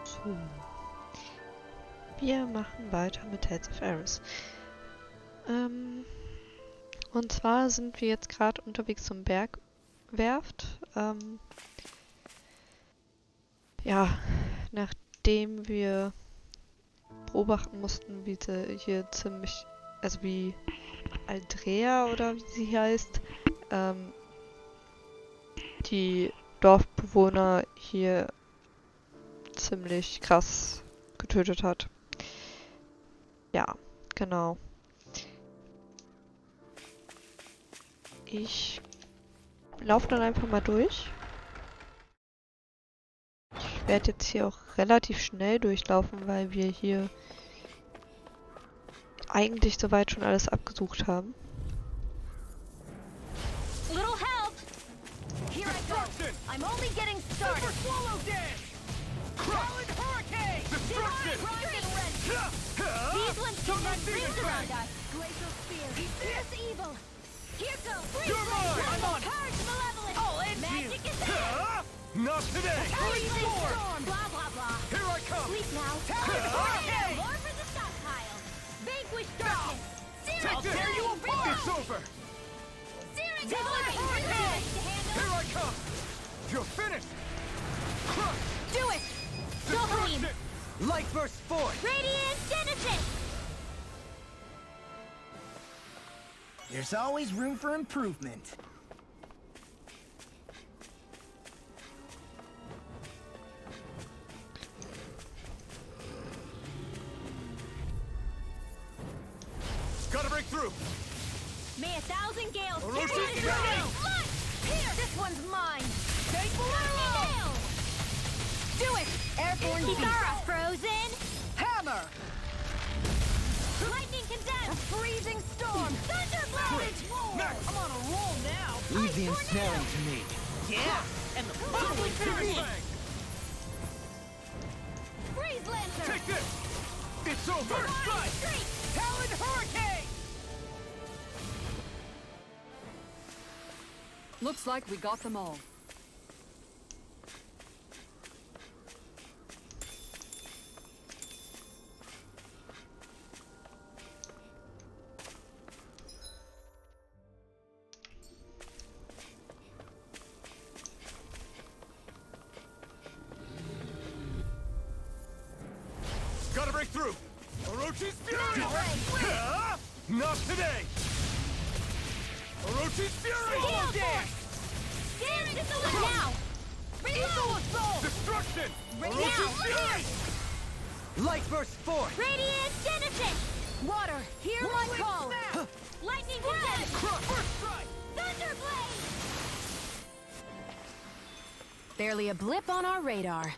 So. Wir machen weiter mit Tales of Ares. Und zwar sind wir jetzt gerade unterwegs zum Bergwerft. Ja, nachdem wir beobachten mussten, wie sie hier ziemlich, also wie Aldrea oder wie sie heißt, die Dorfbewohner hier ziemlich krass getötet hat. Ja, genau. Ich laufe dann einfach mal durch. Ich werde jetzt hier auch relativ schnell durchlaufen, weil wir hier eigentlich soweit schon alles abgesucht haben. Little help! Here I go! I'm only getting started! These ones can run rings around us! Glacial spear! Fierce evil! Here goes! You're mine! I'm on it! Purge malevolence! I'll end magic is out! Not today! Storm! Blah blah blah! Here I come! Sleep now! More for the stockpile! Vanquish darkness! Take this! Tear you apart! It's over! Searing hurricane! Here I come! You're finished! Crush! Do it! Destruction! Light burst forth! Radiant Genesis! There's always room for improvement. Gotta break through! May 1,000 gales Oh, tear Rosie, you to get pieces! Look! Here! This one's mine! Take Oh. nail! Do it! Airborne Kikara frozen! Hammer! Lightning condensed! A freezing storm! Thunderblade! Max! I'm on a roll now! Leave the Ice ensnaring tornado! to me. Yeah! And the Holy bang! Freeze lantern! Take this! It's over! First strike! Talon hurricane! Looks like we got them all. Gotta break through! Orochi's Fury! Not today! Orochi's Fury! Steel dance! Dance is the way! Now! Reload! Destruction! Now! Orochi's Fury! Light burst forth! Radiant Genesis! Water, hear my call! Lightning condensed! First strike! Thunderblade! Barely a blip on our radar.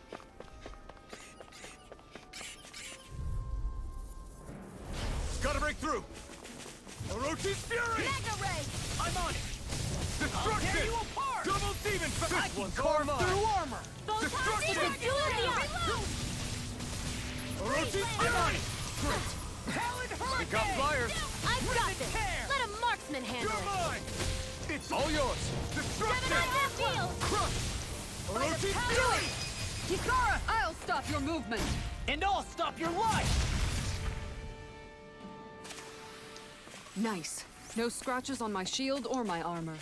Gotta break through! Orochi's Fury! Mega Ray! I'm on it! Destruction! tear you apart! Double demon! I can carve through armor! Destruction! Reload! Orochi's Fury! We got flyers! I've got this! Let a marksman handle You're it! mine! It's all yours! Destruction! Gemini Steel! Crush! Orochi's Fury! Kikara, I'll stop your movement. And I'll stop your life! Nice. No scratches on my shield or my armor.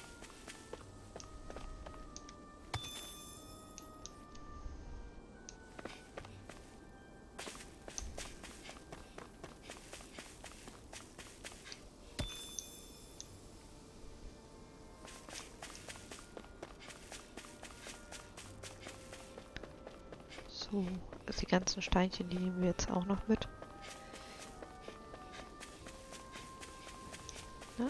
So, die ganzen Steinchen, die nehmen wir jetzt auch noch mit. Ja.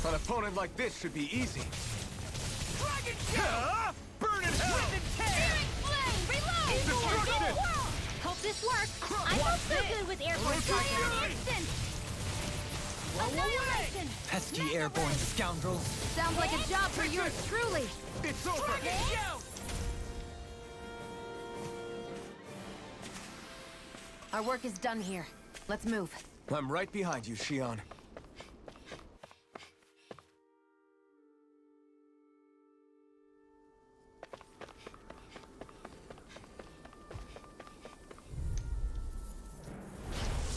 An opponent like this should be easy. Dragon Burn in hell! Searing flame! Reload! Destruction! mark. I'm not so good with airborne targets. Instant. Annihilation. Pesky airborne scoundrels. Sounds like a job for yours truly. It's over! Our work is done here. Let's move. I'm right behind you, Shion.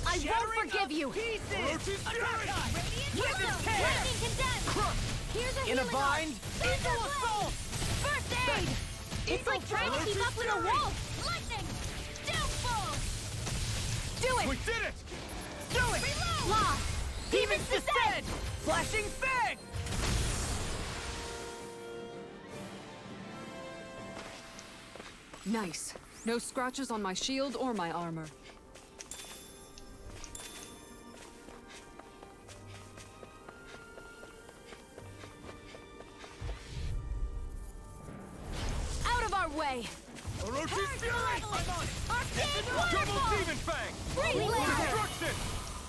I won't forgive you. Orochi's fury! Lightning condemned. Here's a In a healing bind. arm. Eagle assault. First aid. It's like trying to keep up with a wolf. Lightning. Downfall. Do it. We did it! Do it! Reload. Lost. Demons descend! Flashing fang! Nice. No scratches on my shield or my armor. Out of our way. Orochi's fury! Arcade Double waterfall. demon fang! Free blast. Destruction!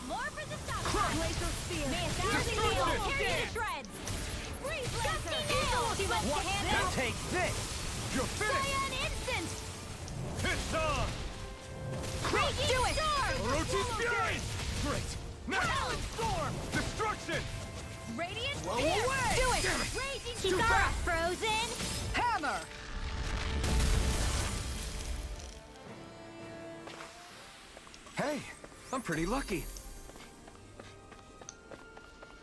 More for the stop. Glacial spear. May a thousand nails tear you to shreds. Free blaster. Nail. She wants to handle. Take this! You're finished! Cyan instant. It's on! Do it. Orochi's fury! Great! Now! Talon storm. Destruction! Radiant Blow spear. away. Do it. Raging Kitara. Frozen. Hammer! Hey, I'm pretty lucky.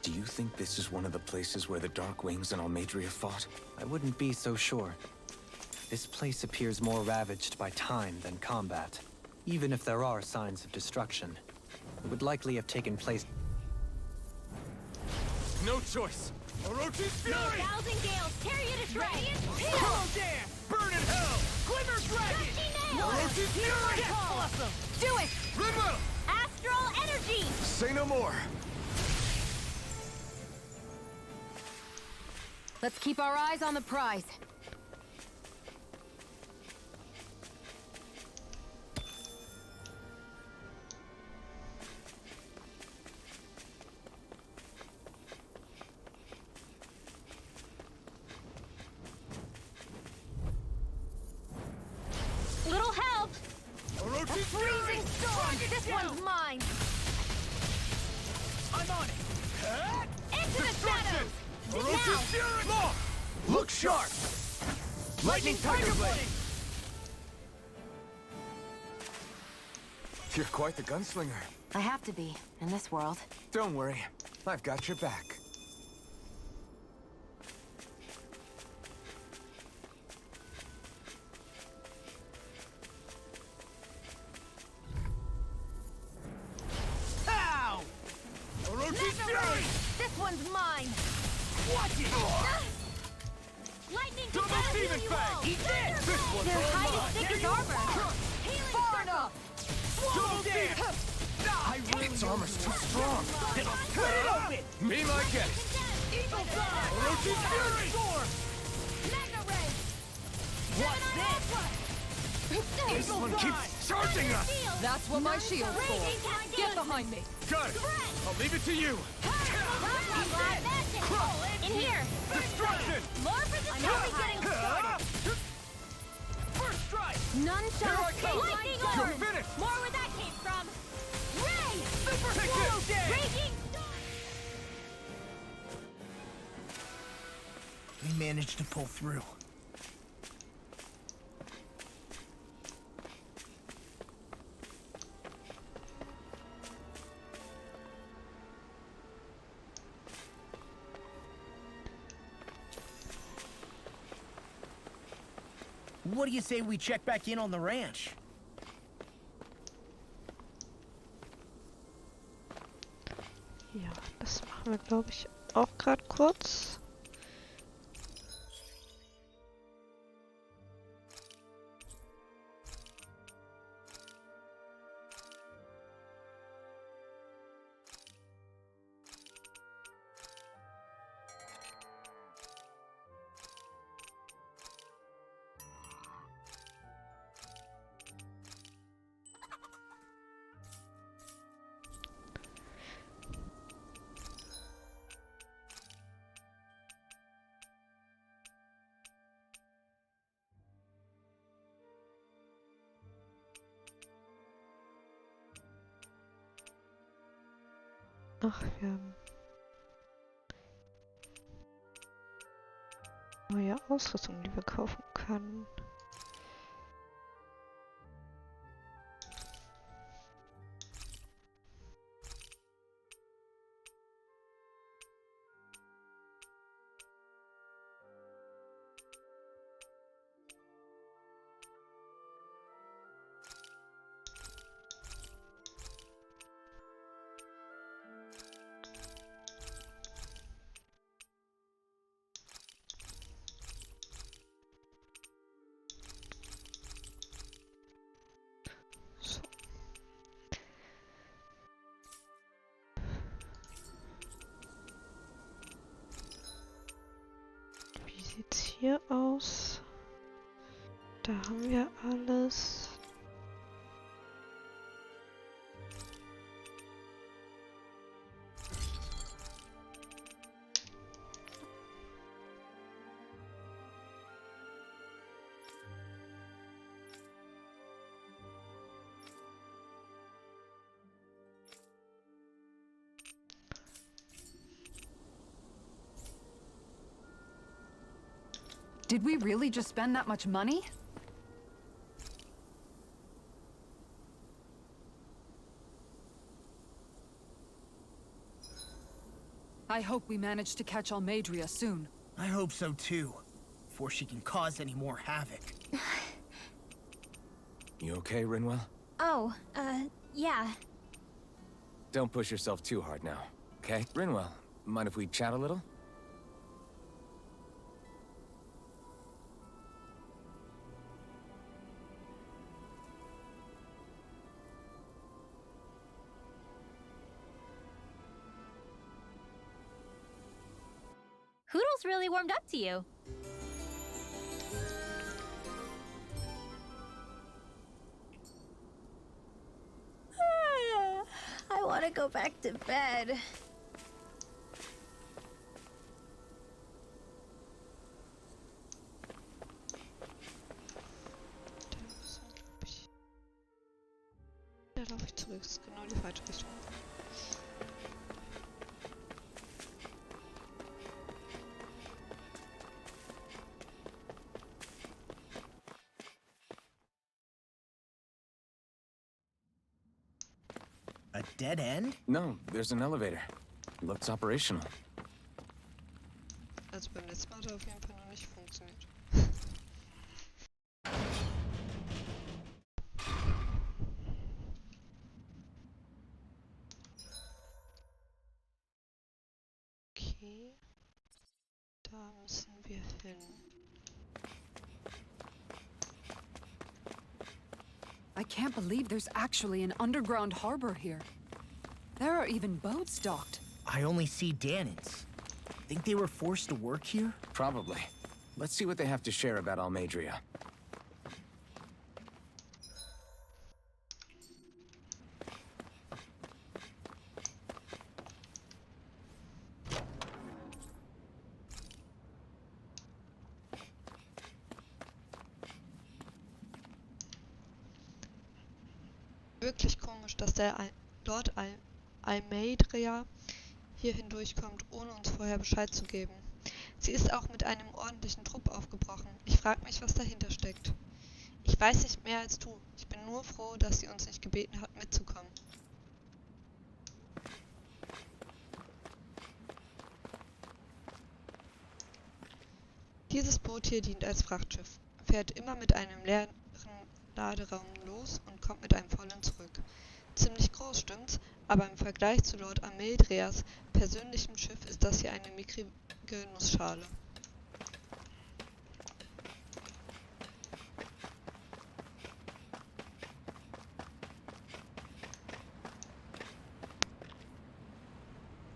Do you think this is one of the places where the Dark Wings and Almadria fought? I wouldn't be so sure. This place appears more ravaged by time than combat. Even if there are signs of destruction, it would likely have taken place. No choice! Orochi's fury! Thousand gales tear you to shreds. Hollow dance! Burn in hell! Glimmer dragon! Orochi's fury! Awesome. Do it. Rimmo! Astral energy. Say no more! Let's keep our eyes on the prize. Little help. Orochi's Freezing fury! storm. This one's mine. I'm on it! Into the shadows. Orochi's fury! Law! Look sharp! Lightning Tiger Blade! You're quite the gunslinger. I have to be in this world. Don't worry, I've got your back. Ow! Orochi's fury! This one's mine. Watch it! Lightning Double confetti demon you fang! all. Eat this! This one's Their all hide mine! is thick as armor. Healing Far circle. enough! Double dance! Its armor's too strong! Split it open! Be my guest! Eagle fly. Orochi's fury! Mega ray. What's This one keeps charging us! That's what my shield's for. Get behind me. Got it! I'll leave it to you! In here. Destruction! More for the only getting started. First strike! None shall Here I escape. come. Lightning You're orb. finished! More where that came from. Ray. Super slow dance! Raging storm. We managed to pull through. What do you say we check back in on the ranch? Ja, das machen wir, glaube ich, auch gerade kurz. Ach, wir haben neue Ausrüstung, die wir kaufen können. So. Wie sieht's hier aus? Da haben wir alles. Did we really just spend that much money? I hope we manage to catch Almadria soon. I hope so too, before she can cause any more havoc. You okay, Rinwell? Oh, yeah. Don't push yourself too hard now, okay? Rinwell, mind if we chat a little? Hoodle's really warmed up to you. I want to go back to bed. Da laufe ich zurück. Das ist genau die falsche Richtung. A dead end? No, there's an elevator. Looks operational. Also beim letzten Mal hat er auf jeden Fall noch nicht funktioniert. Okay. Da müssen wir hin. I can't believe there's actually an underground harbor here. There are even boats docked. I only see Danans. Think they were forced to work here? Probably. Let's see what they have to share about Almadria. Wirklich komisch, dass der Almeidrea hier hindurchkommt, ohne uns vorher Bescheid zu geben. Sie ist auch mit einem ordentlichen Trupp aufgebrochen. Ich frage mich, was dahinter steckt. Ich weiß nicht mehr als du. Ich bin nur froh, dass sie uns nicht gebeten hat, mitzukommen. Dieses Boot hier dient als Frachtschiff, fährt immer mit einem leeren Laderaum los und kommt mit einem vollen zurück. Ziemlich groß, stimmt's? Aber im Vergleich zu Lord Ameldreas persönlichem Schiff ist das hier eine mickrige Nussschale.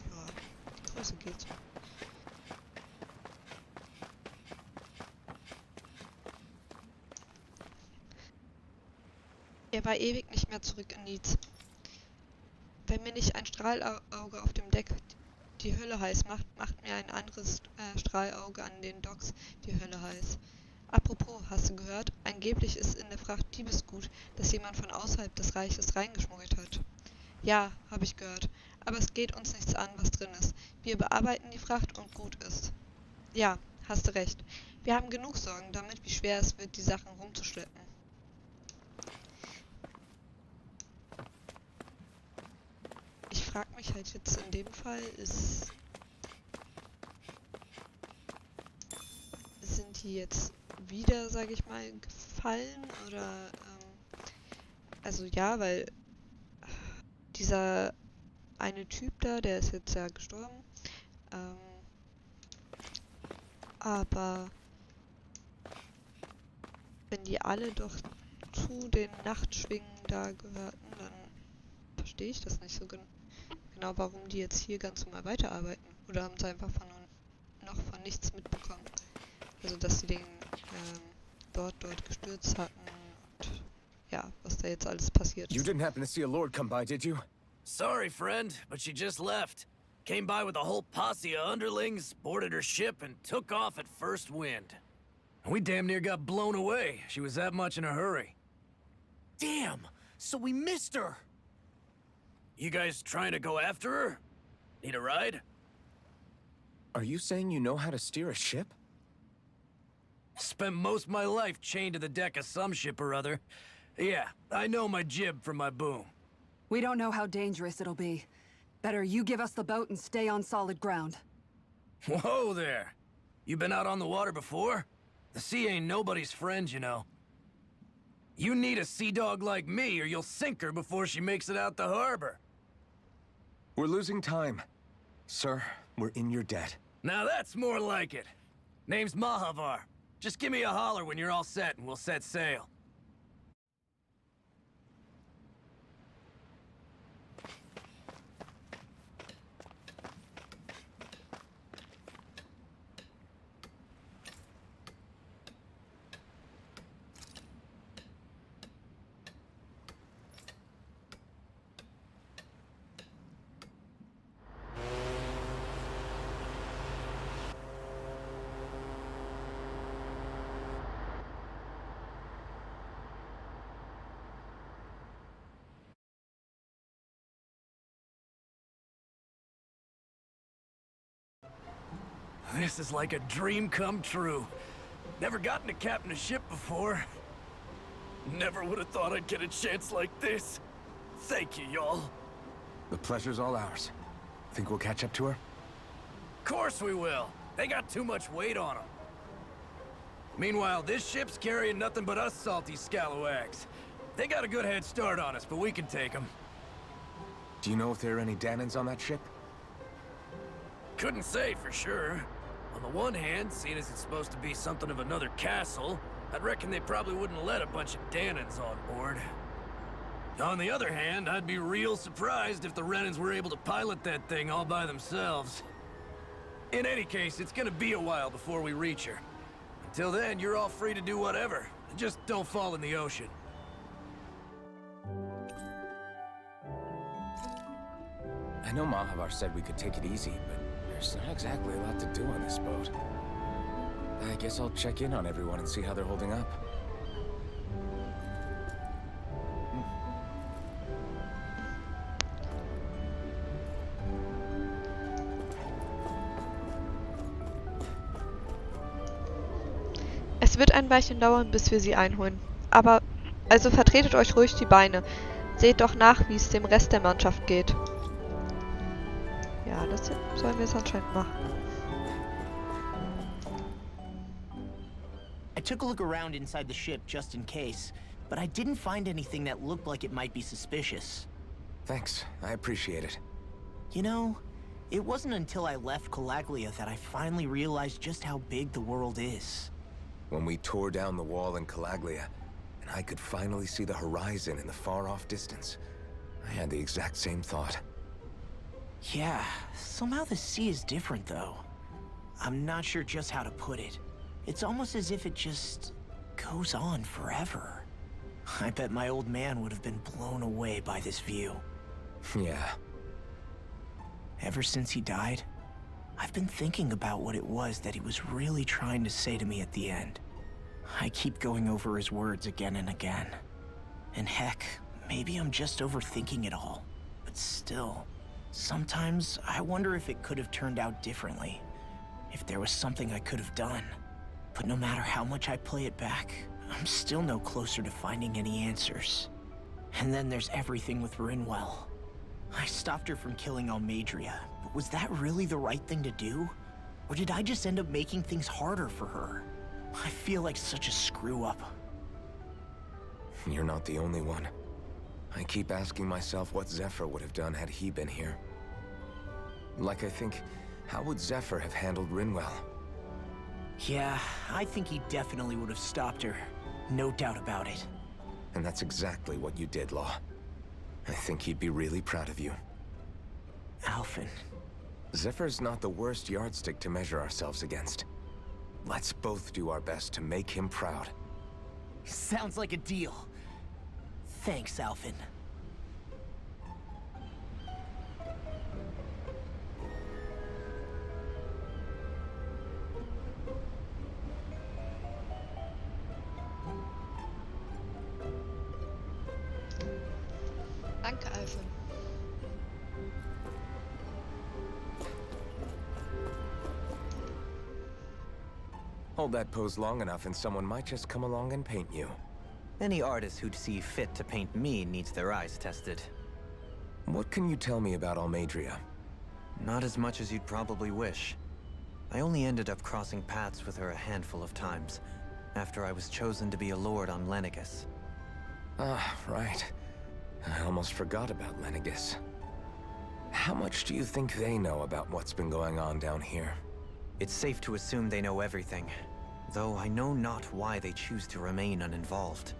Ja, die Größe geht so. Er war ewig nicht mehr zurück in Nieds. Wenn mir nicht ein Strahlauge auf dem Deck die Hölle heiß macht, macht mir ein anderes Strahlauge an den Docks die Hölle heiß. Apropos, hast du gehört? Angeblich ist in der Fracht Diebesgut, das jemand von außerhalb des Reiches reingeschmuggelt hat. Ja, habe ich gehört. Aber es geht uns nichts an, was drin ist. Wir bearbeiten die Fracht und gut ist. Ja, hast du recht. Wir haben genug Sorgen damit, wie schwer es wird, die Sachen rumzuschleppen. Ich frage mich halt jetzt in dem Fall, sind die jetzt wieder, sage ich mal, gefallen oder, also ja, weil dieser eine Typ da, der ist jetzt ja gestorben, ähm, aber wenn die alle doch zu den Nachtschwingen da gehörten, dann verstehe ich das nicht so genau, warum die jetzt hier ganz normal weiterarbeiten. Oder haben sie einfach noch von nichts mitbekommen. Also, dass sie den dort gestürzt hatten und ja, was da jetzt alles passiert You ist. didn't happen to see a lord come by, did you? Sorry, friend, but she just left. Came by with a whole posse of underlings, boarded her ship, and took off at first wind. We damn near got blown away. She was that much in a hurry. Damn! So we missed her! You guys trying to go after her? Need a ride? Are you saying you know how to steer a ship? Spent most of my life chained to the deck of some ship or other. Yeah, I know my jib from my boom. We don't know how dangerous it'll be. Better you give us the boat and stay on solid ground. Whoa there! You been out on the water before? The sea ain't nobody's friend, you know. You need a sea dog like me, or you'll sink her before she makes it out the harbor. We're losing time. Sir, we're in your debt. Now that's more like it. Name's Mahavar. Just give me a holler when you're all set and we'll set sail. This is like a dream come true. Never gotten to captain a ship before. Never would have thought I'd get a chance like this. Thank you, y'all. The pleasure's all ours. Think we'll catch up to her? Course we will. They got too much weight on them. Meanwhile, this ship's carrying nothing but us salty scalawags. They got a good head start on us, but we can take them. Do you know if there are any Danans on that ship? Couldn't say for sure. On the one hand, seeing as it's supposed to be something of another castle, I'd reckon they probably wouldn't let a bunch of Danans on board. On the other hand, I'd be real surprised if the Renans were able to pilot that thing all by themselves. In any case, it's gonna be a while before we reach her. Until then, you're all free to do whatever. Just don't fall in the ocean. I know Mahavar said we could take it easy, but there's not exactly a lot to do on this boat. I guess I'll check in on everyone and see how they're holding up. Es wird ein Weilchen dauern, bis wir sie einholen. Aber, also vertretet euch ruhig die Beine. Seht doch nach, wie es dem Rest der Mannschaft geht. Ja, das sollen wir jetzt anscheinend machen. I took a look around inside the ship just in case, but I didn't find anything that looked like it might be suspicious. Thanks, I appreciate it. You know, it wasn't until I left Calaglia that I finally realized just how big the world is. When we tore down the wall in Calaglia, and I could finally see the horizon in the far-off distance, I had the exact same thought. Yeah, somehow the sea is different though. I'm not sure just how to put it. It's almost as if it just goes on forever. I bet my old man would have been blown away by this view. Yeah. Ever since he died, I've been thinking about what it was that he was really trying to say to me at the end. I keep going over his words again and again. And heck, maybe I'm just overthinking it all. but still, sometimes I wonder if it could have turned out differently. If there was something I could have done. But no matter how much I play it back, I'm still no closer to finding any answers. And then there's everything with Rinwell. I stopped her from killing Almadria, but was that really the right thing to do? Or did I just end up making things harder for her? I feel like such a screw-up. You're not the only one. I keep asking myself what Zephyr would have done had he been here. Like, I think, how would Zephyr have handled Rinwell? Yeah, I think he definitely would have stopped her. No doubt about it. And that's exactly what you did, Law. I think he'd be really proud of you. Alphen. Zephyr's not the worst yardstick to measure ourselves against. Let's both do our best to make him proud. Sounds like a deal. Thanks, Alphen. Danke, Alphen. Hold that pose long enough and someone might just come along and paint you. Any artist who'd see fit to paint me needs their eyes tested. What can you tell me about Almadria? Not as much as you'd probably wish. I only ended up crossing paths with her a handful of times, after I was chosen to be a lord on Lenegus. Ah, right. I almost forgot about Lenegus. How much do you think they know about what's been going on down here? It's safe to assume they know everything, though I know not why they choose to remain uninvolved.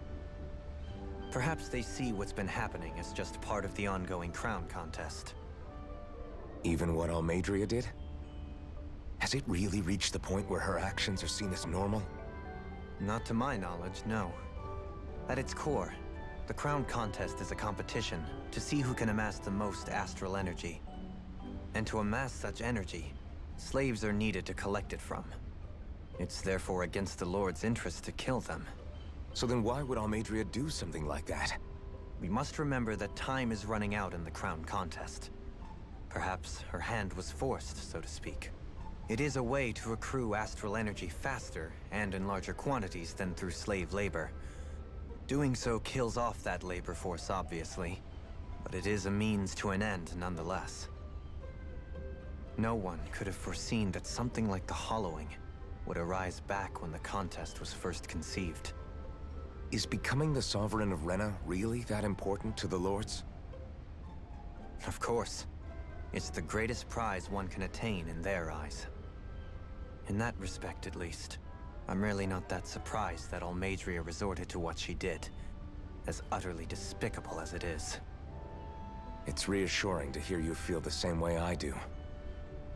Perhaps they see what's been happening as just part of the ongoing crown contest. Even what Almadria did? Has it really reached the point where her actions are seen as normal? Not to my knowledge, no. At its core, the crown contest is a competition to see who can amass the most astral energy. And to amass such energy, slaves are needed to collect it from. It's therefore against the Lord's interest to kill them. So then why would Almadria do something like that? We must remember that time is running out in the crown contest. Perhaps her hand was forced, so to speak. It is a way to accrue astral energy faster and in larger quantities than through slave labor. Doing so kills off that labor force, obviously, but it is a means to an end nonetheless. No one could have foreseen that something like the Hollowing would arise back when the contest was first conceived. Is becoming the Sovereign of Rena really that important to the Lords? Of course. It's the greatest prize one can attain in their eyes. In that respect, at least, I'm really not that surprised that Almadria resorted to what she did, as utterly despicable as it is. It's reassuring to hear you feel the same way I do.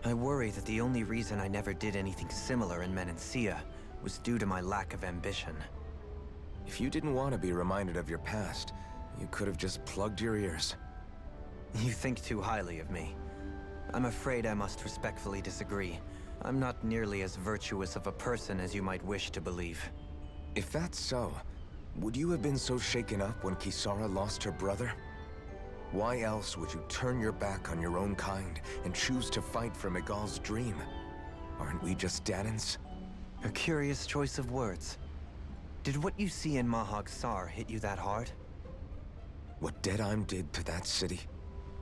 I worry that the only reason I never did anything similar in Menancia was due to my lack of ambition. If you didn't want to be reminded of your past, you could have just plugged your ears. You think too highly of me. I'm afraid I must respectfully disagree. I'm not nearly as virtuous of a person as you might wish to believe. If that's so, would you have been so shaken up when Kisara lost her brother? Why else would you turn your back on your own kind and choose to fight for Miguel's dream? Aren't we just Danans? A curious choice of words. Did what you see in Mahag Sar hit you that hard? What Deadheim did to that city,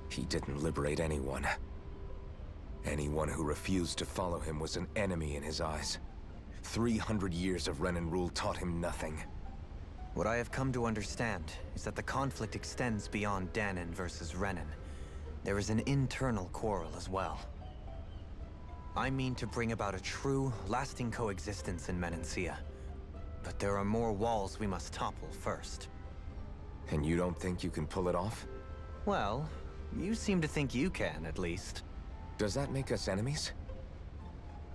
he didn't liberate anyone. Anyone who refused to follow him was an enemy in his eyes. 300 years of Renan rule taught him nothing. What I have come to understand is that the conflict extends beyond Danan versus Renan. There is an internal quarrel as well. I mean to bring about a true, lasting coexistence in Menancia. But there are more walls we must topple first. And you don't think you can pull it off? Well, you seem to think you can, at least. Does that make us enemies?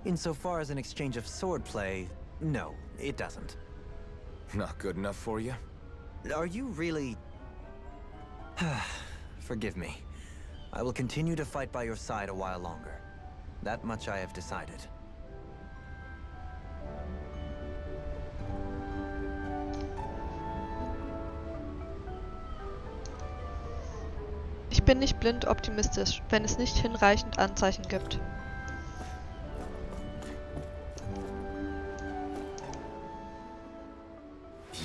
Insofar as an exchange of swordplay, no, it doesn't. Not good enough for you? Are you really... Forgive me. I will continue to fight by your side a while longer. That much I have decided. Ich bin nicht blind optimistisch, wenn es nicht hinreichend Anzeichen gibt.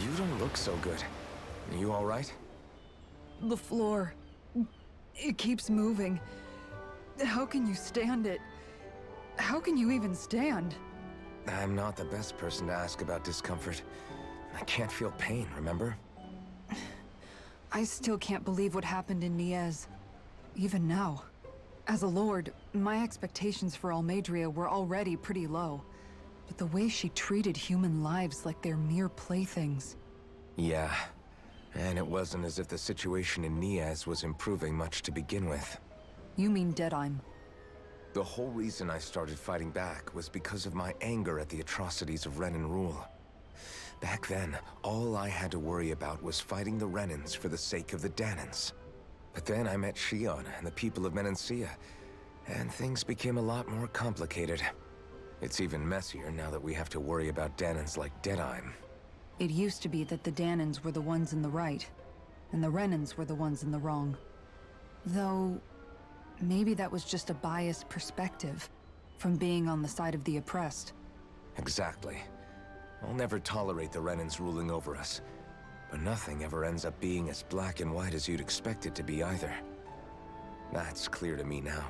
You don't look so good. You all right? The floor. It keeps moving. How can you stand it? How can you even stand? I'm not the best person to ask about discomfort. I can't feel pain, remember? I still can't believe what happened in Niez. Even now. As a lord, my expectations for Almadria were already pretty low. But the way she treated human lives like they're mere playthings. Yeah. And it wasn't as if the situation in Niez was improving much to begin with. You mean Deadheim? The whole reason I started fighting back was because of my anger at the atrocities of Renan rule. Back then, all I had to worry about was fighting the Renans for the sake of the Danans. But then I met Shion and the people of Menancia, and things became a lot more complicated. It's even messier now that we have to worry about Danans like Deadheim. It used to be that the Danans were the ones in the right, and the Renans were the ones in the wrong. Though, maybe that was just a biased perspective, from being on the side of the oppressed. Exactly. I'll never tolerate the Renans ruling over us. But nothing ever ends up being as black and white as you'd expect it to be either. That's clear to me now.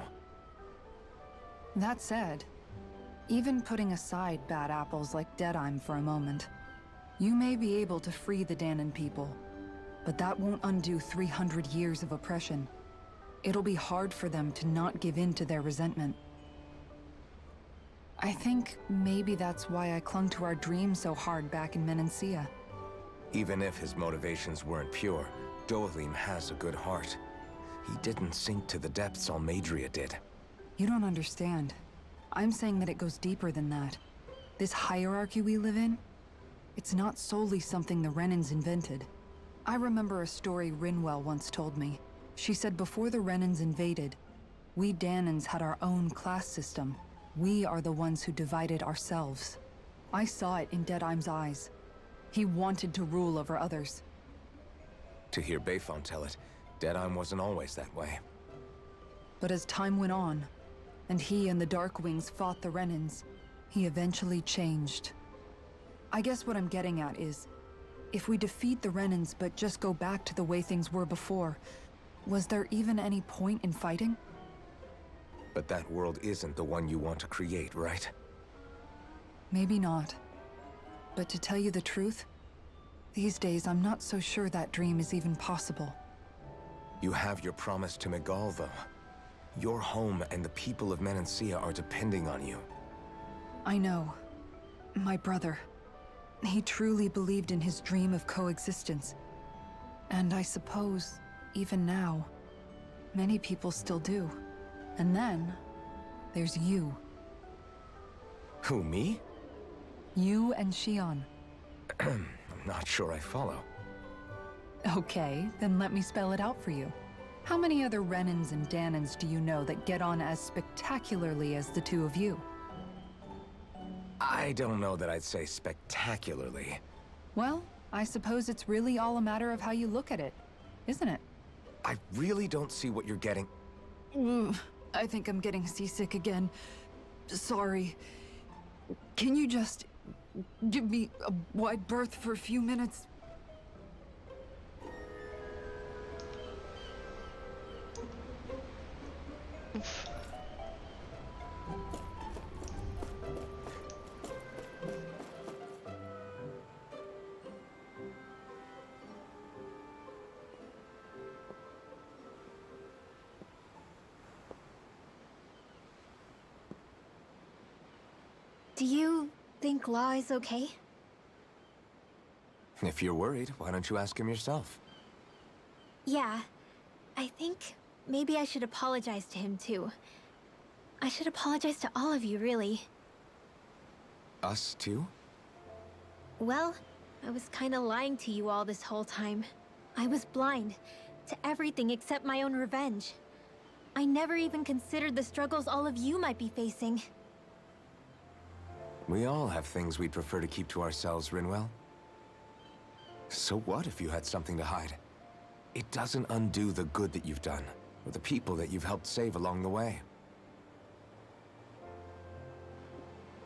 That said, even putting aside bad apples like Deadheim for a moment, you may be able to free the Danan people, but that won't undo 300 years of oppression. It'll be hard for them to not give in to their resentment. I think maybe that's why I clung to our dream so hard back in Menancia. Even if his motivations weren't pure, Dohalim has a good heart. He didn't sink to the depths Almadria did. You don't understand. I'm saying that it goes deeper than that. This hierarchy we live in, it's not solely something the Renans invented. I remember a story Rinwell once told me. She said before the Renans invaded, we Danans had our own class system. We are the ones who divided ourselves. I saw it in Deadheim's eyes. He wanted to rule over others. To hear Bayfon tell it, Deadheim wasn't always that way. But as time went on, and he and the Darkwings fought the Renans, he eventually changed. I guess what I'm getting at is, if we defeat the Renans but just go back to the way things were before, was there even any point in fighting? But that world isn't the one you want to create, right? Maybe not. But to tell you the truth, these days I'm not so sure that dream is even possible. You have your promise to Megal, though. Your home and the people of Menancia are depending on you. I know. My brother. He truly believed in his dream of coexistence. And I suppose, even now, many people still do. And then, there's you. Who, me? You and Shion. I'm not sure I follow. Okay, then let me spell it out for you. How many other Renans and Danans do you know that get on as spectacularly as the two of you? I don't know that I'd say spectacularly. Well, I suppose it's really all a matter of how you look at it, isn't it? I really don't see what you're getting. I think I'm getting seasick again. Sorry. Can you just give me a wide berth for a few minutes? Do you think Law is okay? If you're worried, why don't you ask him yourself? Yeah. I think maybe I should apologize to him too. I should apologize to all of you, really. Us too? Well, I was kinda lying to you all this whole time. I was blind to everything except my own revenge. I never even considered the struggles all of you might be facing. We all have things we'd prefer to keep to ourselves, Rinwell. So what if you had something to hide? It doesn't undo the good that you've done. or the people that you've helped save along the way.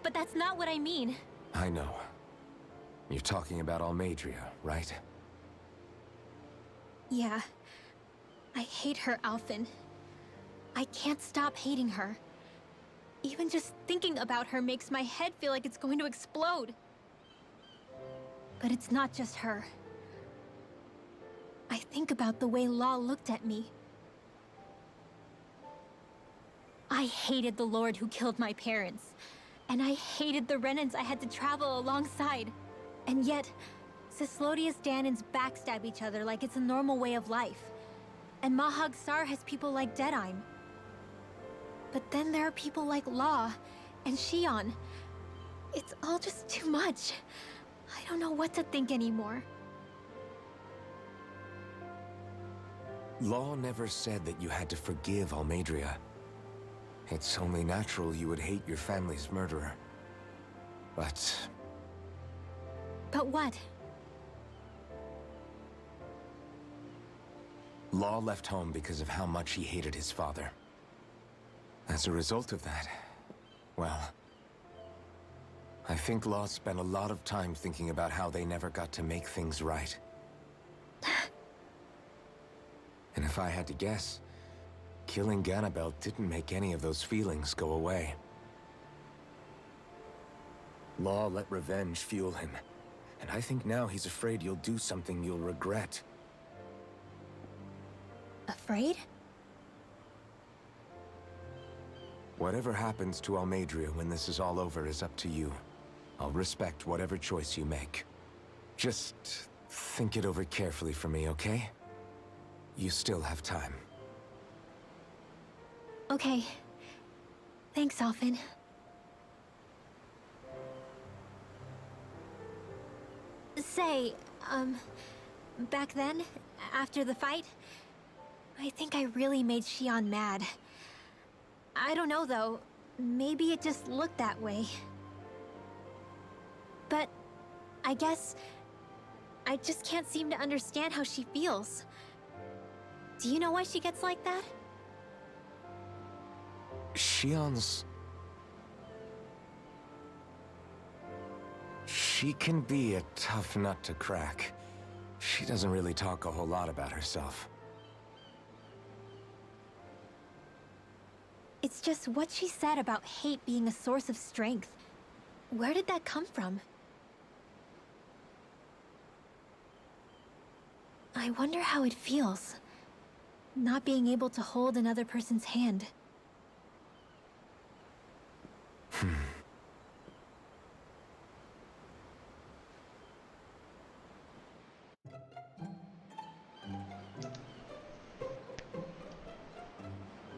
But that's not what I mean. I know. You're talking about Almadria, right? Yeah. I hate her, Alphen. I can't stop hating her. Even just thinking about her makes my head feel like it's going to explode. But it's not just her. I think about the way Law looked at me. I hated the Lord who killed my parents. And I hated the Renans I had to travel alongside. And yet, Cislodius Danans backstab each other like it's a normal way of life. And Mahag Sar has people like Deadime. But then there are people like Law and Shion. It's all just too much. I don't know what to think anymore. Law never said that you had to forgive Almadria. It's only natural you would hate your family's murderer. But what? Law left home because of how much he hated his father. As a result of that, well, I think Law spent a lot of time thinking about how they never got to make things right. And if I had to guess, killing Ganabel didn't make any of those feelings go away. Law let revenge fuel him, and I think now he's afraid you'll do something you'll regret. Afraid? Whatever happens to Almadria when this is all over is up to you. I'll respect whatever choice you make. Just think it over carefully for me, okay? You still have time. Okay. Thanks, Alphen. Say, back then, after the fight, I think I really made Shion mad. I don't know, though. Maybe it just looked that way. But I guess I just can't seem to understand how she feels. Do you know why she gets like that? Shion's... She can be a tough nut to crack. She doesn't really talk a whole lot about herself. It's just what she said about hate being a source of strength. Where did that come from? I wonder how it feels, not being able to hold another person's hand.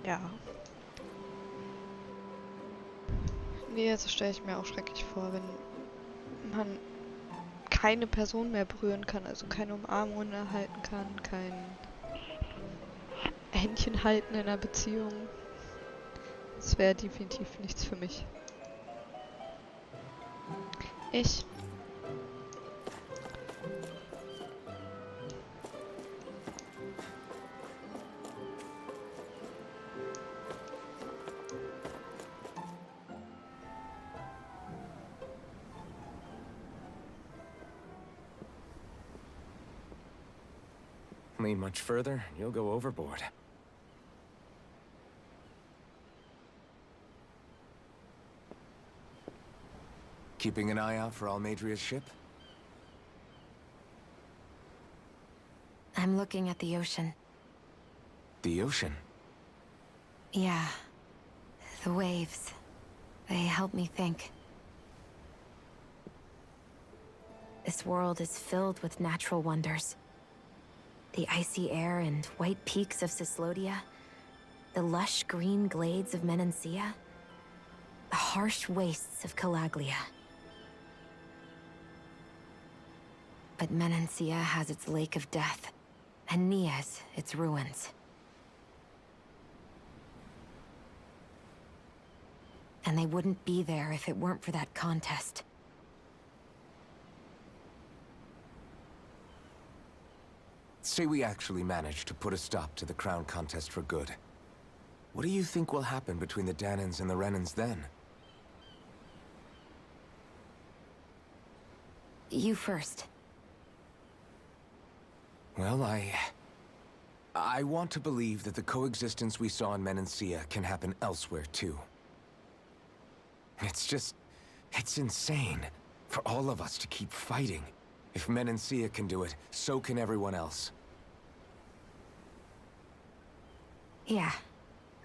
Ja. Nee, das stelle ich mir auch schrecklich vor, wenn man keine Person mehr berühren kann, also keine Umarmungen erhalten kann, kein Händchen halten in einer Beziehung. Das wäre definitiv nichts für mich. Ich. Lean much further, you'll go overboard. Keeping an eye out for Almadria's ship? I'm looking at the ocean. The ocean? Yeah. The waves. They help me think. This world is filled with natural wonders. The icy air and white peaks of Cyslodia, the lush green glades of Menancia, the harsh wastes of Calaglia. But Menancia has its Lake of Death, and Nias its ruins. And they wouldn't be there if it weren't for that contest. say we actually manage to put a stop to the crown contest for good. What do you think will happen between the Danans and the Renans then? You first. Well, I want to believe that the coexistence we saw in Menancia can happen elsewhere, too. It's insane for all of us to keep fighting. If Menancia can do it, so can everyone else. Yeah,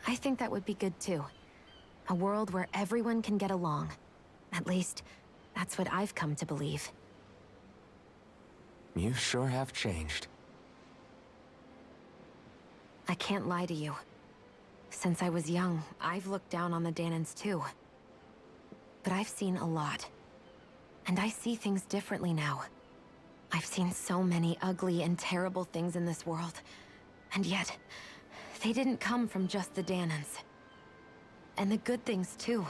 I think that would be good too. A world where everyone can get along. At least, that's what I've come to believe. You sure have changed. I can't lie to you. Since I was young, I've looked down on the Danans too. But I've seen a lot. And I see things differently now. I've seen so many ugly and terrible things in this world. And yet, they didn't come from just the Danans. And the good things too.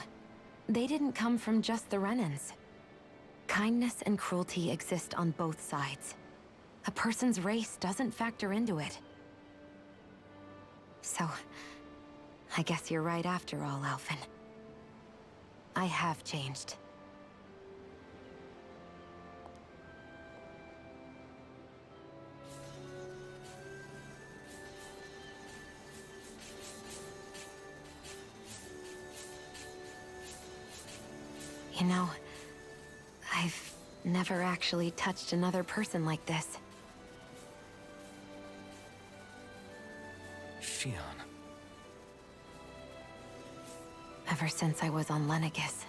They didn't come from just the Renans. Kindness and cruelty exist on both sides. A person's race doesn't factor into it. So, I guess you're right after all, Alphen. I have changed. You know, I've never actually touched another person like this. Shion. Ever since I was on Lenegis,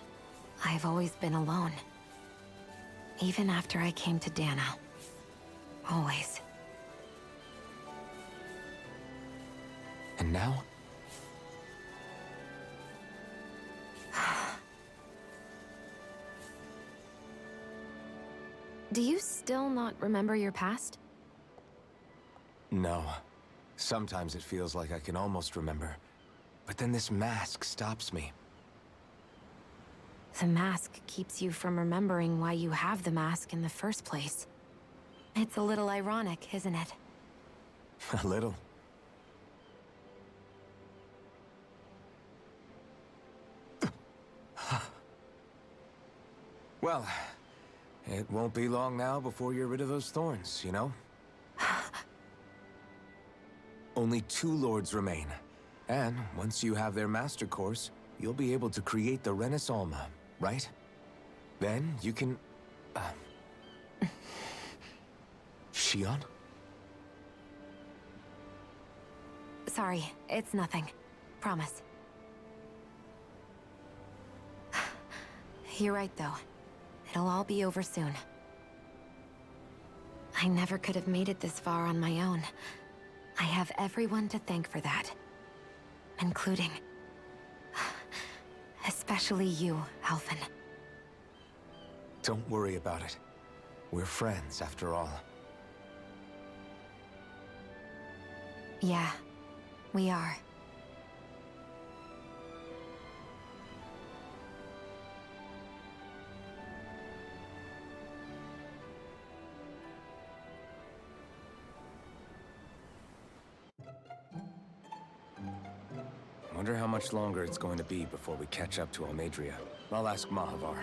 I've always been alone. Even after I came to Dana. Always. And now? Do you still not remember your past? No. Sometimes it feels like I can almost remember. But then this mask stops me. The mask keeps you from remembering why you have the mask in the first place. It's a little ironic, isn't it? A little. Well, it won't be long now before you're rid of those thorns, you know? Only 2 lords remain. And once you have their master course, you'll be able to create the Renis Alma, right? Then you can... Shion? Sorry, it's nothing. Promise. You're right, though. It'll all be over soon. I never could have made it this far on my own. I have everyone to thank for that. Including... especially you, Alphen. Don't worry about it. We're friends, after all. Yeah, we are. Wonder how much longer it's going to be before we catch up to Almedria. I'll ask Mahavar.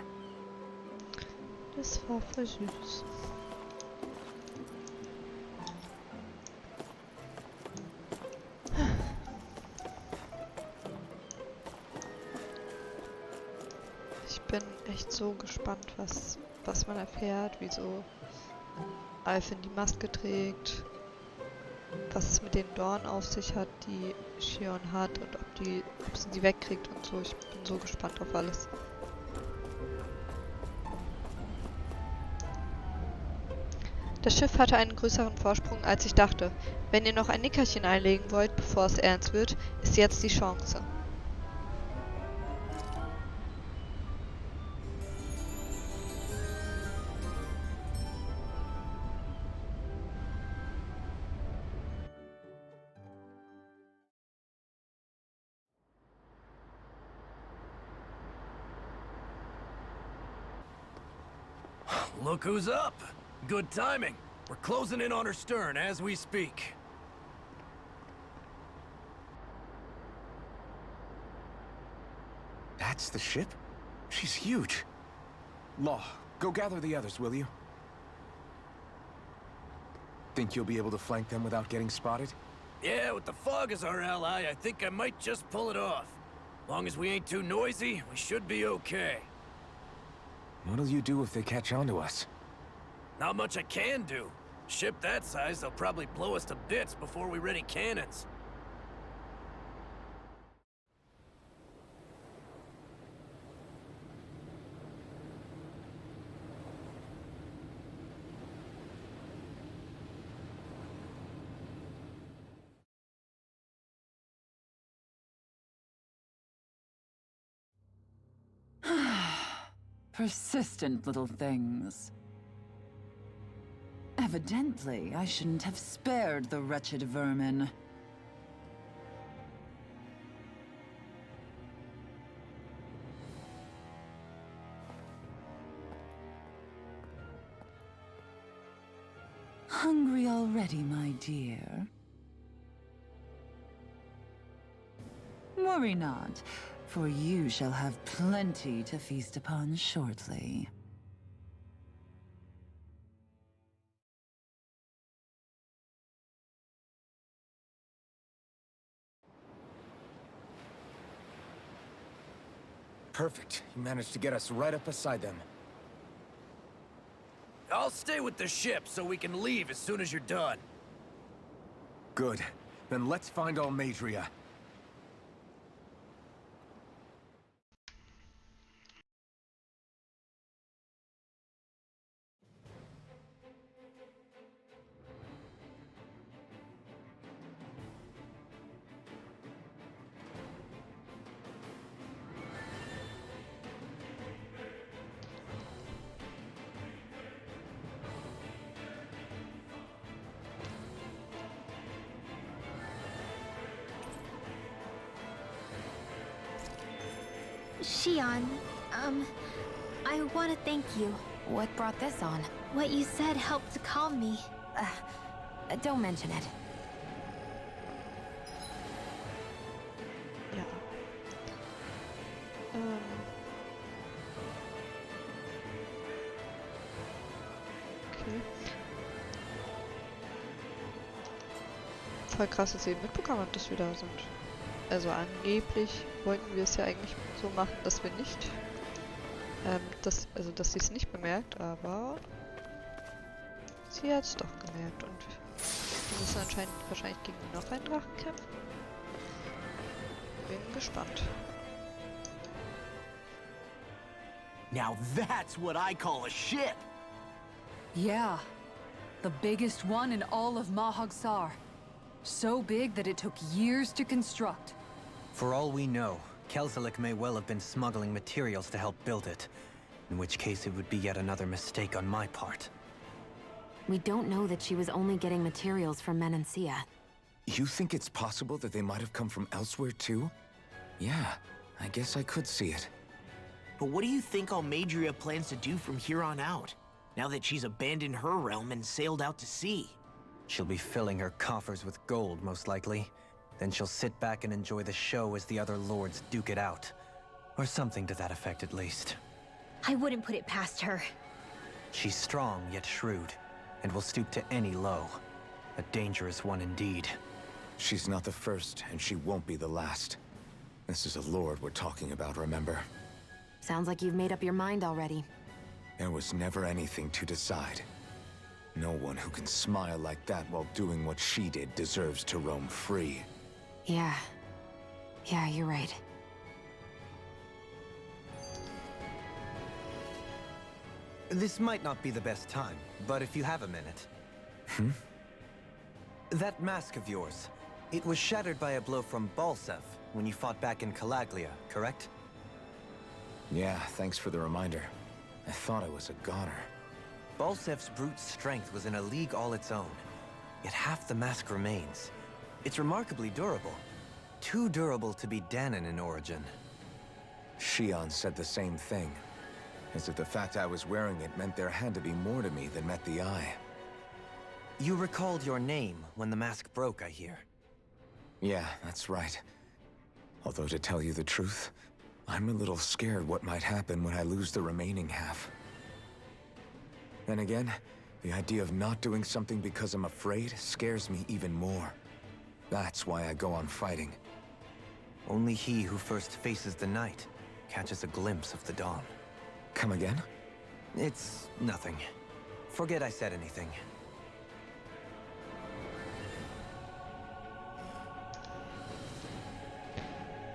Das war voll süß. Ich bin echt so gespannt, was man erfährt, wieso Alphen die Maske trägt, was es mit den Dornen auf sich hat, die Shion hat und ob sie die wegkriegt und so. Ich bin so gespannt auf alles. Das Schiff hatte einen größeren Vorsprung, als ich dachte. Wenn ihr noch ein Nickerchen einlegen wollt, bevor es ernst wird, ist jetzt die Chance. Look who's up. Good timing. We're closing in on her stern as we speak. That's the ship? She's huge. Law, go gather the others, will you? Think you'll be able to flank them without getting spotted? Yeah, with the fog as our ally, I think I might just pull it off. Long as we ain't too noisy, we should be okay. What'll you do if they catch on to us? Not much I can do. Ship that size, they'll probably blow us to bits before we ready cannons. Persistent little things. Evidently, I shouldn't have spared the wretched vermin. Hungry already, my dear? Worry not, for you shall have plenty to feast upon shortly. Perfect. You managed to get us right up beside them. I'll stay with the ship so we can leave as soon as you're done. Good. Then let's find Almadria. Xion, I want to thank you. What brought this on? What you said helped to calm me. Don't mention it. Ja. Okay. Voll krass, dass ihr mitbekommen habt, dass wir da sind. Also angeblich wollten wir es ja eigentlich so machen, dass wir nicht, dass sie es nicht bemerkt, aber sie hat es doch gemerkt und wir müssen anscheinend wahrscheinlich gegen noch einen Drachen kämpfen. Bin gespannt. Now that's what I call a ship! Yeah. The biggest one in all of Mahagsar. So big that it took years to construct. For all we know, Kelzelik may well have been smuggling materials to help build it. In which case it would be yet another mistake on my part. We don't know that she was only getting materials from Menancia. You think it's possible that they might have come from elsewhere too? Yeah, I guess I could see it. But what do you think Almadria plans to do from here on out? Now that she's abandoned her realm and sailed out to sea? She'll be filling her coffers with gold, most likely. Then she'll sit back and enjoy the show as the other lords duke it out. Or something to that effect, at least. I wouldn't put it past her. She's strong, yet shrewd, and will stoop to any low. A dangerous one indeed. She's not the first, and she won't be the last. This is a lord we're talking about, remember? Sounds like you've made up your mind already. There was never anything to decide. No one who can smile like that while doing what she did deserves to roam free. Yeah, you're right. This might not be the best time, but if you have a minute. That mask of yours, it was shattered by a blow from Balsev when you fought back in Calaglia, correct? Yeah, thanks for the reminder. I thought I was a goner. Balsev's brute strength was in a league all its own, yet half the mask remains. It's remarkably durable. Too durable to be Danon in origin. Xion said the same thing. As if the fact I was wearing it meant there had to be more to me than met the eye. You recalled your name when the mask broke, I hear. Yeah, that's right. Although to tell you the truth, I'm a little scared what might happen when I lose the remaining half. Then again, the idea of not doing something because I'm afraid scares me even more. That's why I go on fighting. Only he who first faces the night catches a glimpse of the dawn. Come again? It's nothing. Forget I said anything.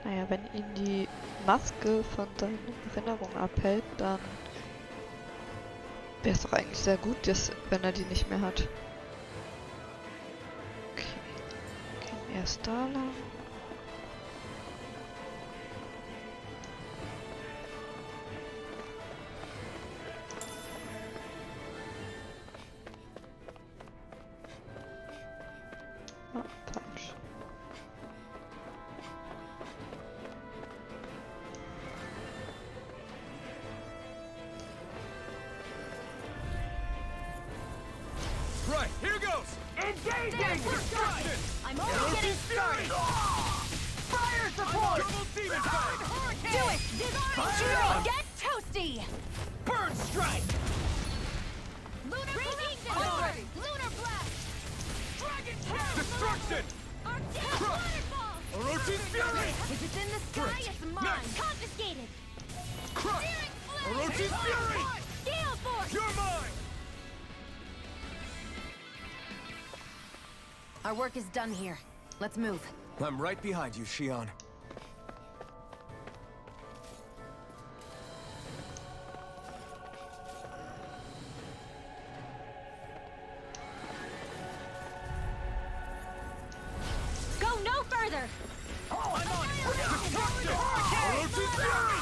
Naja, wenn ihn die Maske von seinen Erinnerungen abhält, dann wäre es doch eigentlich sehr gut, wenn er die nicht mehr hat. Okay, gehen wir erst da lang. Ah, falsch. Right, here goes! Engaging! Destruction! I'm only getting started! Fire support! Double demon fang! Do it! Disarming shield! Get toasty! Bird strike! Lunar blast! Lunar blast! Dragon tail! Destruction! Arctic waterfall! Orochi's fury! If it's in the sky, it's mine! Confiscated! Crush! Searing flame! Orochi's fury! Gale force! You're mine! Our work is done here. Let's move. I'm right behind you, Shion. Go no further! Orochi's fury!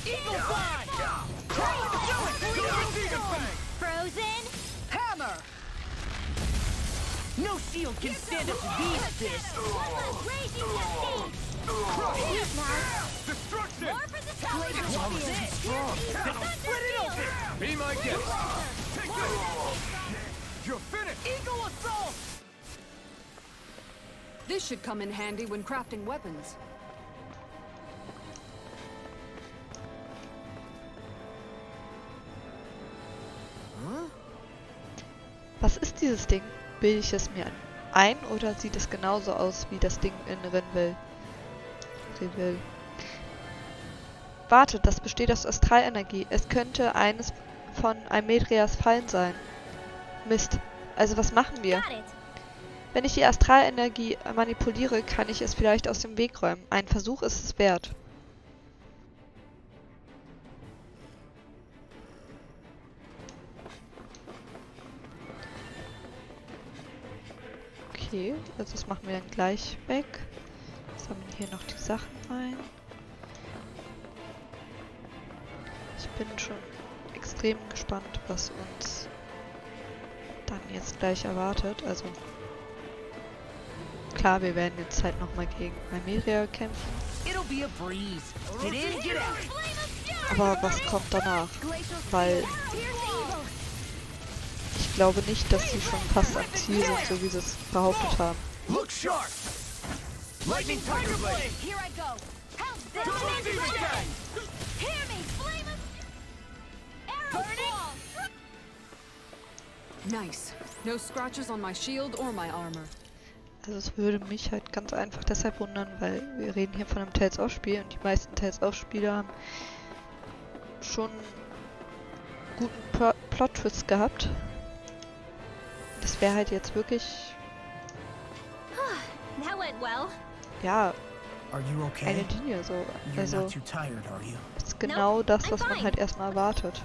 Eagle fly! Frozen! Hammer! No shield can stand up to these fists! Raging Cascade! Destruction! More for the top! Split it open! Be my guest! Take this! You're finished! Eagle assault! This should come in handy when crafting weapons. Was ist dieses Ding? Bilde ich es mir ein oder sieht es genauso aus wie das Ding in Rinwell? Warte, das besteht aus Astralenergie. Es könnte eines von Almedrias Fallen sein. Mist. Also was machen wir? Got it! Wenn ich die Astralenergie manipuliere, kann ich es vielleicht aus dem Weg räumen. Ein Versuch ist es wert. Okay, also das machen wir dann gleich weg. Sammeln hier noch die Sachen rein. Ich bin schon extrem gespannt, was uns dann jetzt gleich erwartet. Also klar, wir werden jetzt halt nochmal gegen Almeria kämpfen. It'll be a breeze. Get in, get out. Aber was kommt danach? Weil ich glaube nicht, dass sie schon fast am Ziel sind, so wie sie es behauptet haben. Look sharp! Lightning Tiger Blade! Here I go! How's this? Double demon fang! Hear me! Flame of... Arrow fall! Nice. No scratches on my shield or my armor. Also es würde mich halt ganz einfach deshalb wundern, weil wir reden hier von einem Tales-of-Spiel und die meisten Tales-of-Spiele haben schon guten Plot-Twist gehabt. Das wäre halt jetzt wirklich, That went well. ja, Are you okay? eine Linie so. You're Also not too tired, are you? ist genau das, was man fine. halt erstmal erwartet.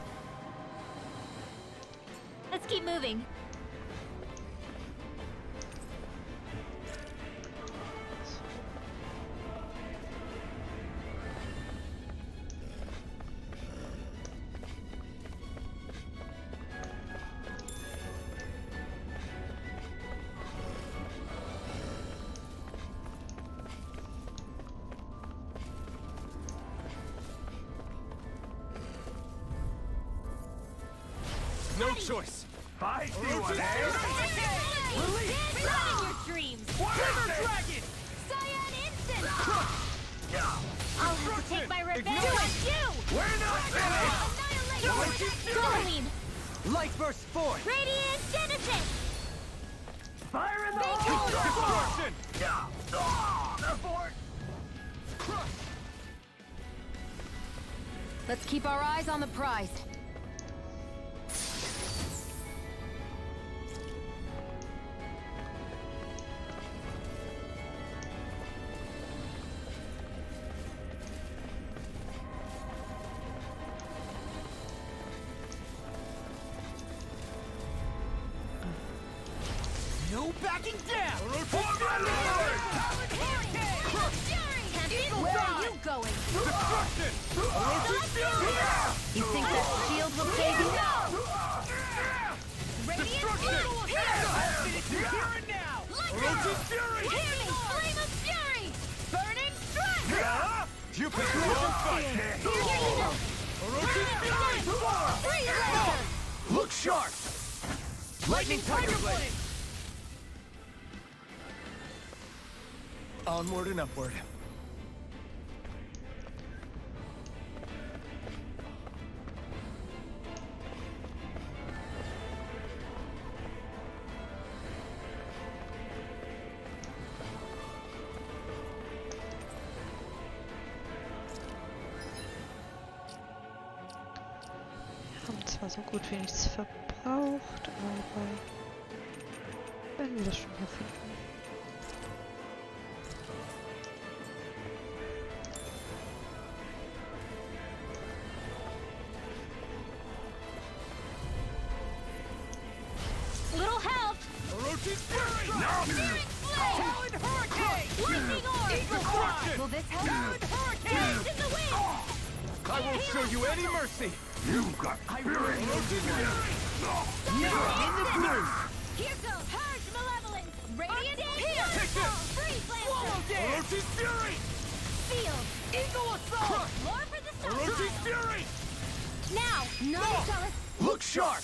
Let's keep moving. No choice! I see what Running your dreams! Quiver Dragon! Cyan Instant! I'll have to take my revenge on you! We're not finished! Annihilation! Goaling! Light burst forth! Radiant Genesis! Fire in the hole! Abort! Let's keep our eyes on the prize. No backing down! Where are you going? You think that shield will save you? Radiant Here and now! Lightning! Fury! Hear me! Flame of Fury! Burning Strike! You picked the wrong fight! Look sharp! Lightning Tiger Blade! Onward and upward. Haben zwar so gut wie nichts verbraucht, aber werden wir das schon hier finden. Little help! Orochi's Fury! Searing Flame! Taloned Hurricane! Lightning Orb! Eagle Flash! Will this help? Taloned Hurricane! Blast in the wind! I won't show you any mercy! You've got Fury! Orochi's Fury! In the blue! Here goes Purge Malevolence! Radiant Take Heal! it! Free Flash! Swallow Dance! Orochi's Fury! Field! Eagle Assault! More for the Orochi's stockpile! Fury! Now! Not jealous! Look sharp!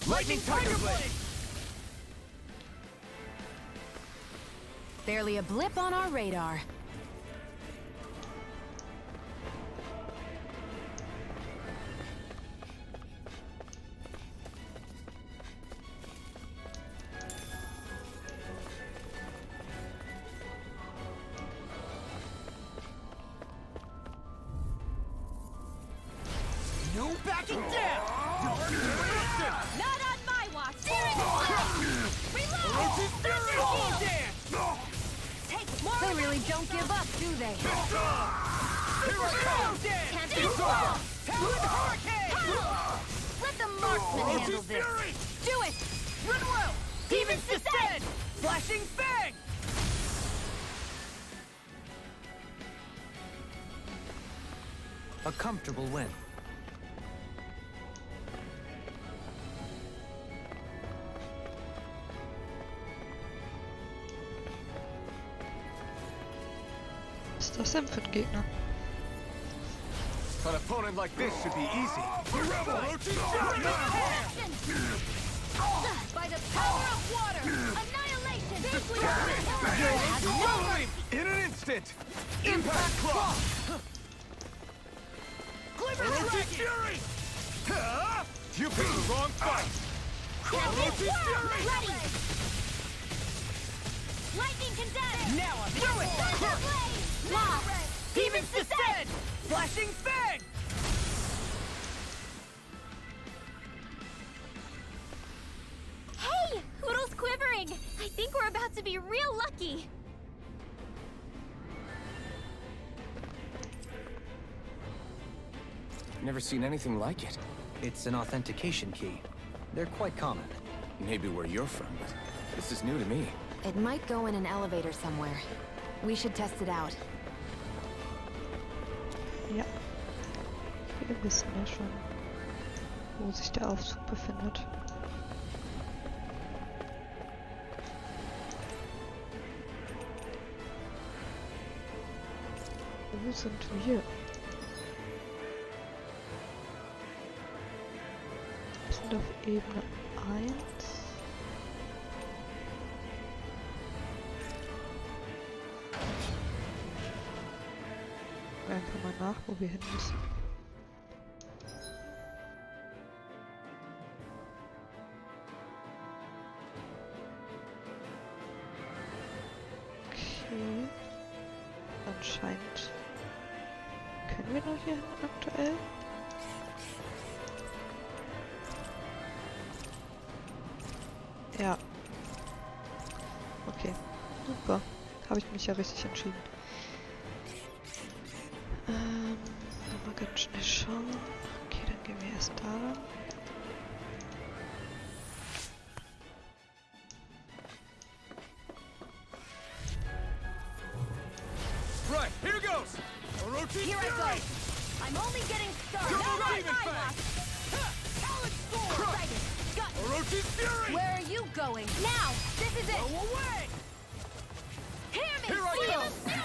Lightning Tiger Blade! Barely a blip on our radar. No backing down! Not on my watch! Searing Flame! Reload! Orochi's Fury! Swallow Dance! Take more! They really don't give up, do they? Here I come! Can't be It's stopped! on! Taloned Hurricane! Let the marksman handle Orochi's this! Fury! Do it! Run well! Demons Descend! Flashing Fang! A comfortable win. Was ist das denn für ein Gegner? An opponent like this should be easy. Orochi's Fury! By the power of water! Annihilation! In an instant! Impact Claw! Quiver Orochi's Fury! You picked the wrong fight! Orochi's Fury! Ready! Lightning Condensed! Now I'm through it! Thunder Blade! Now! Demons Descend! Flashing Fang! Hey! Hoodle's quivering! I think we're about to be real lucky! Never seen anything like it. It's an authentication key. They're quite common. Maybe where you're from, but this is new to me. It might go in an elevator somewhere. We should test it out. Ja. Wir wissen ja schon, wo sich der Aufzug befindet. Wo sind wir? Wir sind auf Ebene 1. einfach mal nach, wo wir hin müssen. Okay. Anscheinend können wir noch hier hin aktuell. Ja. Okay. Super. Habe ich mich ja richtig entschieden. Nochmal ganz schnell schauen. Okay, dann gehen wir erst da lang. Right, here goes! Orochi's Here I go. Fury! I'm only getting started. Double Not Demon my Fang! loss. Talon Storm! Dragon, gut. Orochi's Fury! Where are you going? Now! This is it! Go away! Hear me! Here I Seal! come!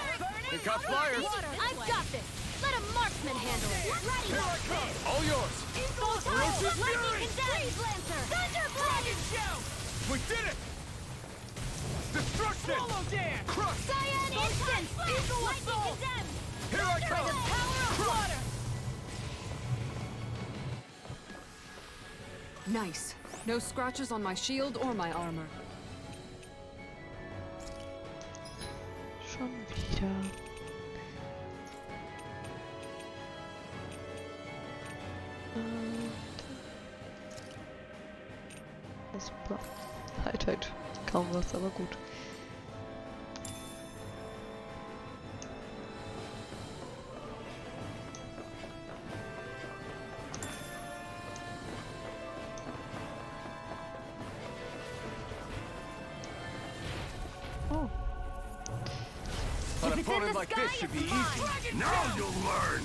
It got flyers! Water! I've got this! Let a marksman handle it! Ready! Here I come! All yours! Eagle Orochi's Lightning Fury! Condemned! Freeze Lancer! Thunderblade! Shout! We did it! Destruction! Swallow Dance! Crush! Cyan Instance! Eagle Lightning Condemned! Here I By the come! power of water! Nice. No scratches on my shield or my armor. Schon wieder. Ja, super. Halt. Kaum was, aber gut. Oh. An opponent like this should be easy. Now you'll learn!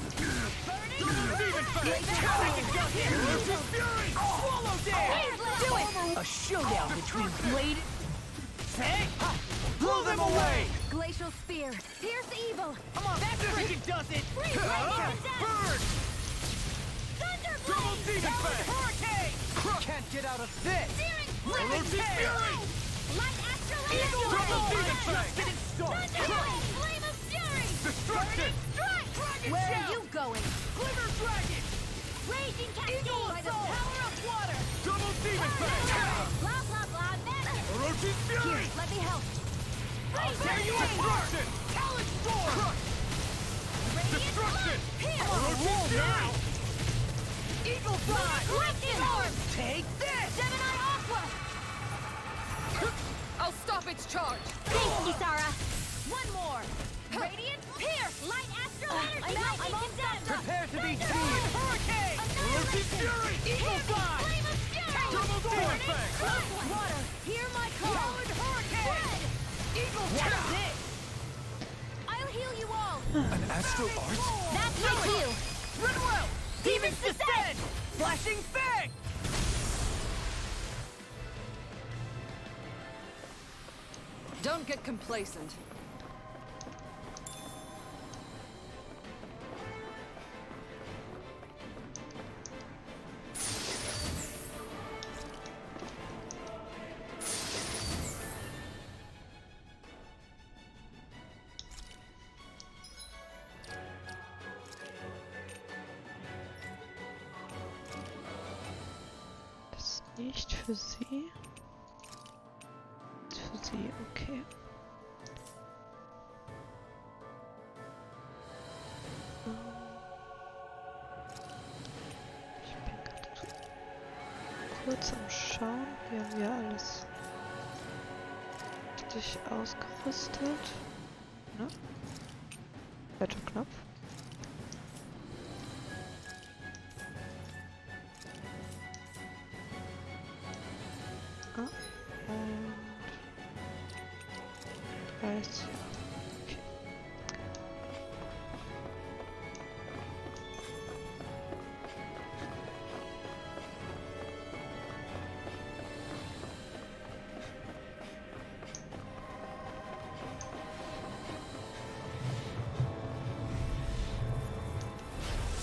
Demon Fang! Orochi's Fury! Swallow Dance! Do it! A showdown between Blade. Fang! Blow them away! Glacial Spear! Pierce Evil! Come on, that freaking does it! Freeze Lightning Burn! Condemned! Double Thunderblade! Demon Fang! Hurricane! Can't get out of this! Searing Orochi's Fury! Light Astral Double Energy! Demon Fang! Getting started! Thunderblade! Flame of Fury! Destruction! Strike! Dragon Where Shout! are you going? Glimmer Dragon! Raging Cascade! By the power of water! Double Demon Fang! Blah blah blah! Then! Orochi's Fury! Let me help! Freeze Dare you destruction! Talon Storm! Crush! Destruction! Here! Orochi's Fury! Eagle Fly! Lightning Storm! Take this! Gemini Aqua! I'll stop its charge! Thanks, Kisara! One more! Radiant Pierce! Light Astral Energy! I'm all condemned! Prepare to be Thunder! teased! Hurricane! Orochi's Fury! Eagle Fly! Flame of Fury! Double Demon Fang! Crush! Water! Hear my call! Talon Hurricane! Red! Eagle What Fang! is it? I'll heal you all! An astral art? That's my cue! Rinwell! Demons descend! Flashing Fang! Don't get complacent. Das ist nicht für sie. Das ist für sie, okay. Ich bin gerade kurz am Schauen. Hier haben wir alles richtig ausgerüstet. Ne? Weiter Knopf. Ah, und 30. Okay.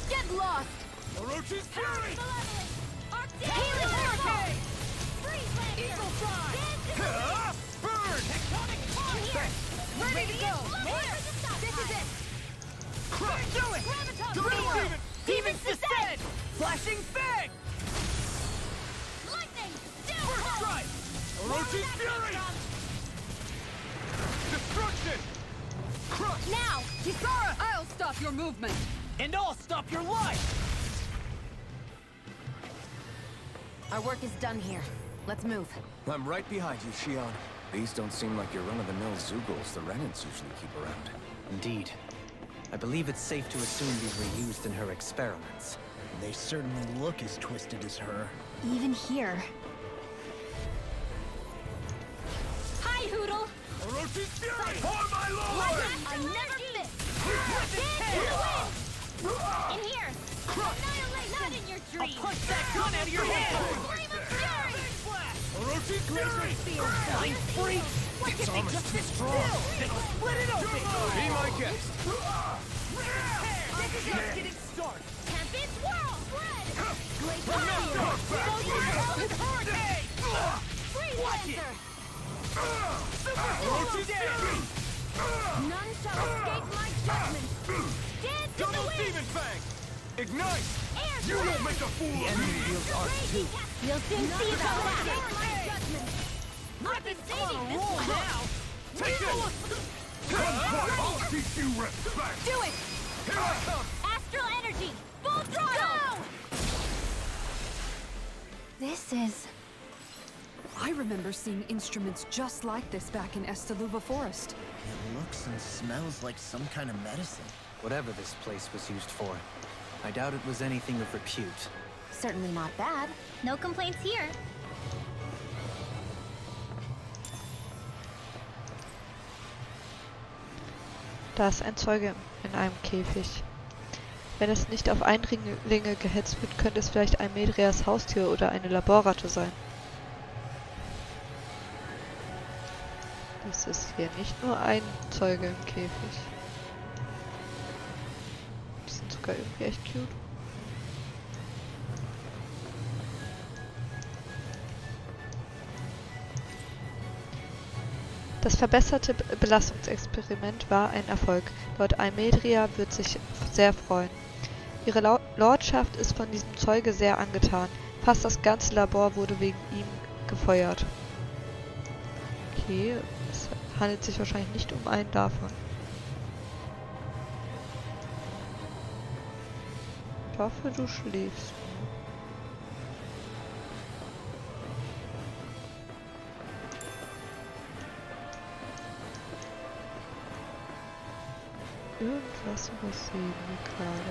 Get lost! Orochi's Fury! Healing Hurricane! Freeze Lancer! Eagle Fly! Dance Burn! Tectonic Force! Ready to go! Here! This is it! Do it! Graviton! Demons descend! Flashing fang! Lightning! First strike! Orochi's fury! Destruction! Crush! Now! Kisara! I'll stop your movement! And I'll stop your life! Our work is done here. Let's move. I'm right behind you, Shion. These don't seem like your run-of-the-mill Zoogles the Renans usually keep around. Indeed. I believe it's safe to assume these were used in her experiments. They certainly look as twisted as her. Even here. Hi, Hoodle! Orochi's fury! For my lord! I never miss! Dance in the wind! In here! Annihilation! Not in your dreams! I'll punch that gun out of your hand! Flame of fury! Orochi's fury! Flying freak! What It's almost too strong! Then I'll split it open! Be my guest! This is just getting started! Tempest whirl! Blood! Blade No, no, hurricane! Freeze Watch it! Lancer! Orochi's fury! None shall escape my judgment! Dance in the Double wind! demon fang! Ignite! Air You blast! won't make a fool of me! Raging cat! You'll soon see about that! My judgment! I've been saving this one! Now! Take this! I'll teach you respect! Do it! Here I come! Astral energy! Full throttle! Go! This is... I remember seeing instruments just like this back in Estaluva Forest. It looks and smells like some kind of medicine. Whatever this place was used for, I doubt it was anything of repute. Certainly not bad. No complaints here. Da ist ein Zeuge in einem Käfig. Wenn es nicht auf Eindringlinge gehetzt wird, könnte es vielleicht ein Medreas Haustier oder eine Laborratte sein. Das ist hier nicht nur ein Zeuge im Käfig. Die sind sogar irgendwie echt cute. Das verbesserte Belastungsexperiment war ein Erfolg. Lord Almedria wird sich sehr freuen. Ihre Lordschaft ist von diesem Zeuge sehr angetan. Fast das ganze Labor wurde wegen ihm gefeuert. Okay, es handelt sich wahrscheinlich nicht um einen davon. Ich hoffe, du schläfst. Irgendwas übersehen wir gerade.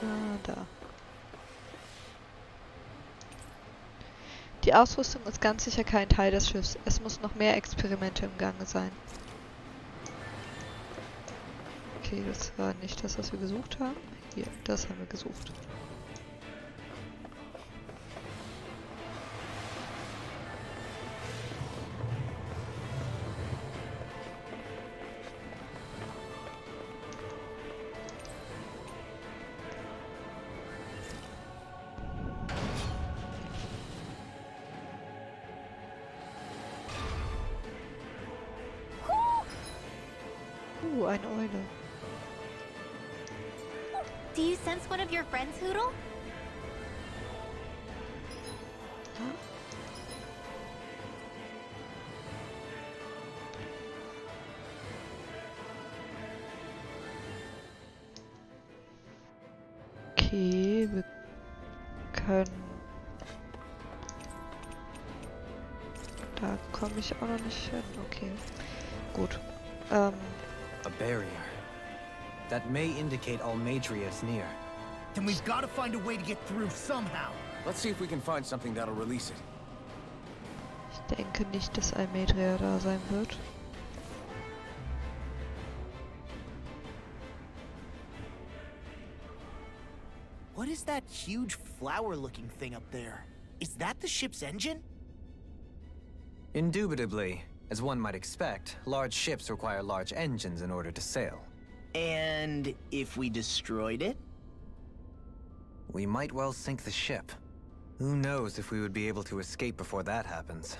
Ah, da. Die Ausrüstung ist ganz sicher kein Teil des Schiffs. Es muss noch mehr Experimente im Gange sein. Okay, das war nicht das, was wir gesucht haben. Hier, das haben wir gesucht. Eine Eule. Do you sense one of your friends, Hoodle? Okay, wir können... Da komme ich auch noch nicht hin. Okay, gut. A barrier. That may indicate Almadria is near. Then we've got to find a way to get through somehow. Let's see if we can find something that'll release it. Ich denke nicht, dass Almedria da sein wird. What is that huge flower-looking thing up there? Is that the ship's engine? Indubitably. As one might expect, large ships require large engines in order to sail. And if we destroyed it? We might well sink the ship. Who knows if we would be able to escape before that happens.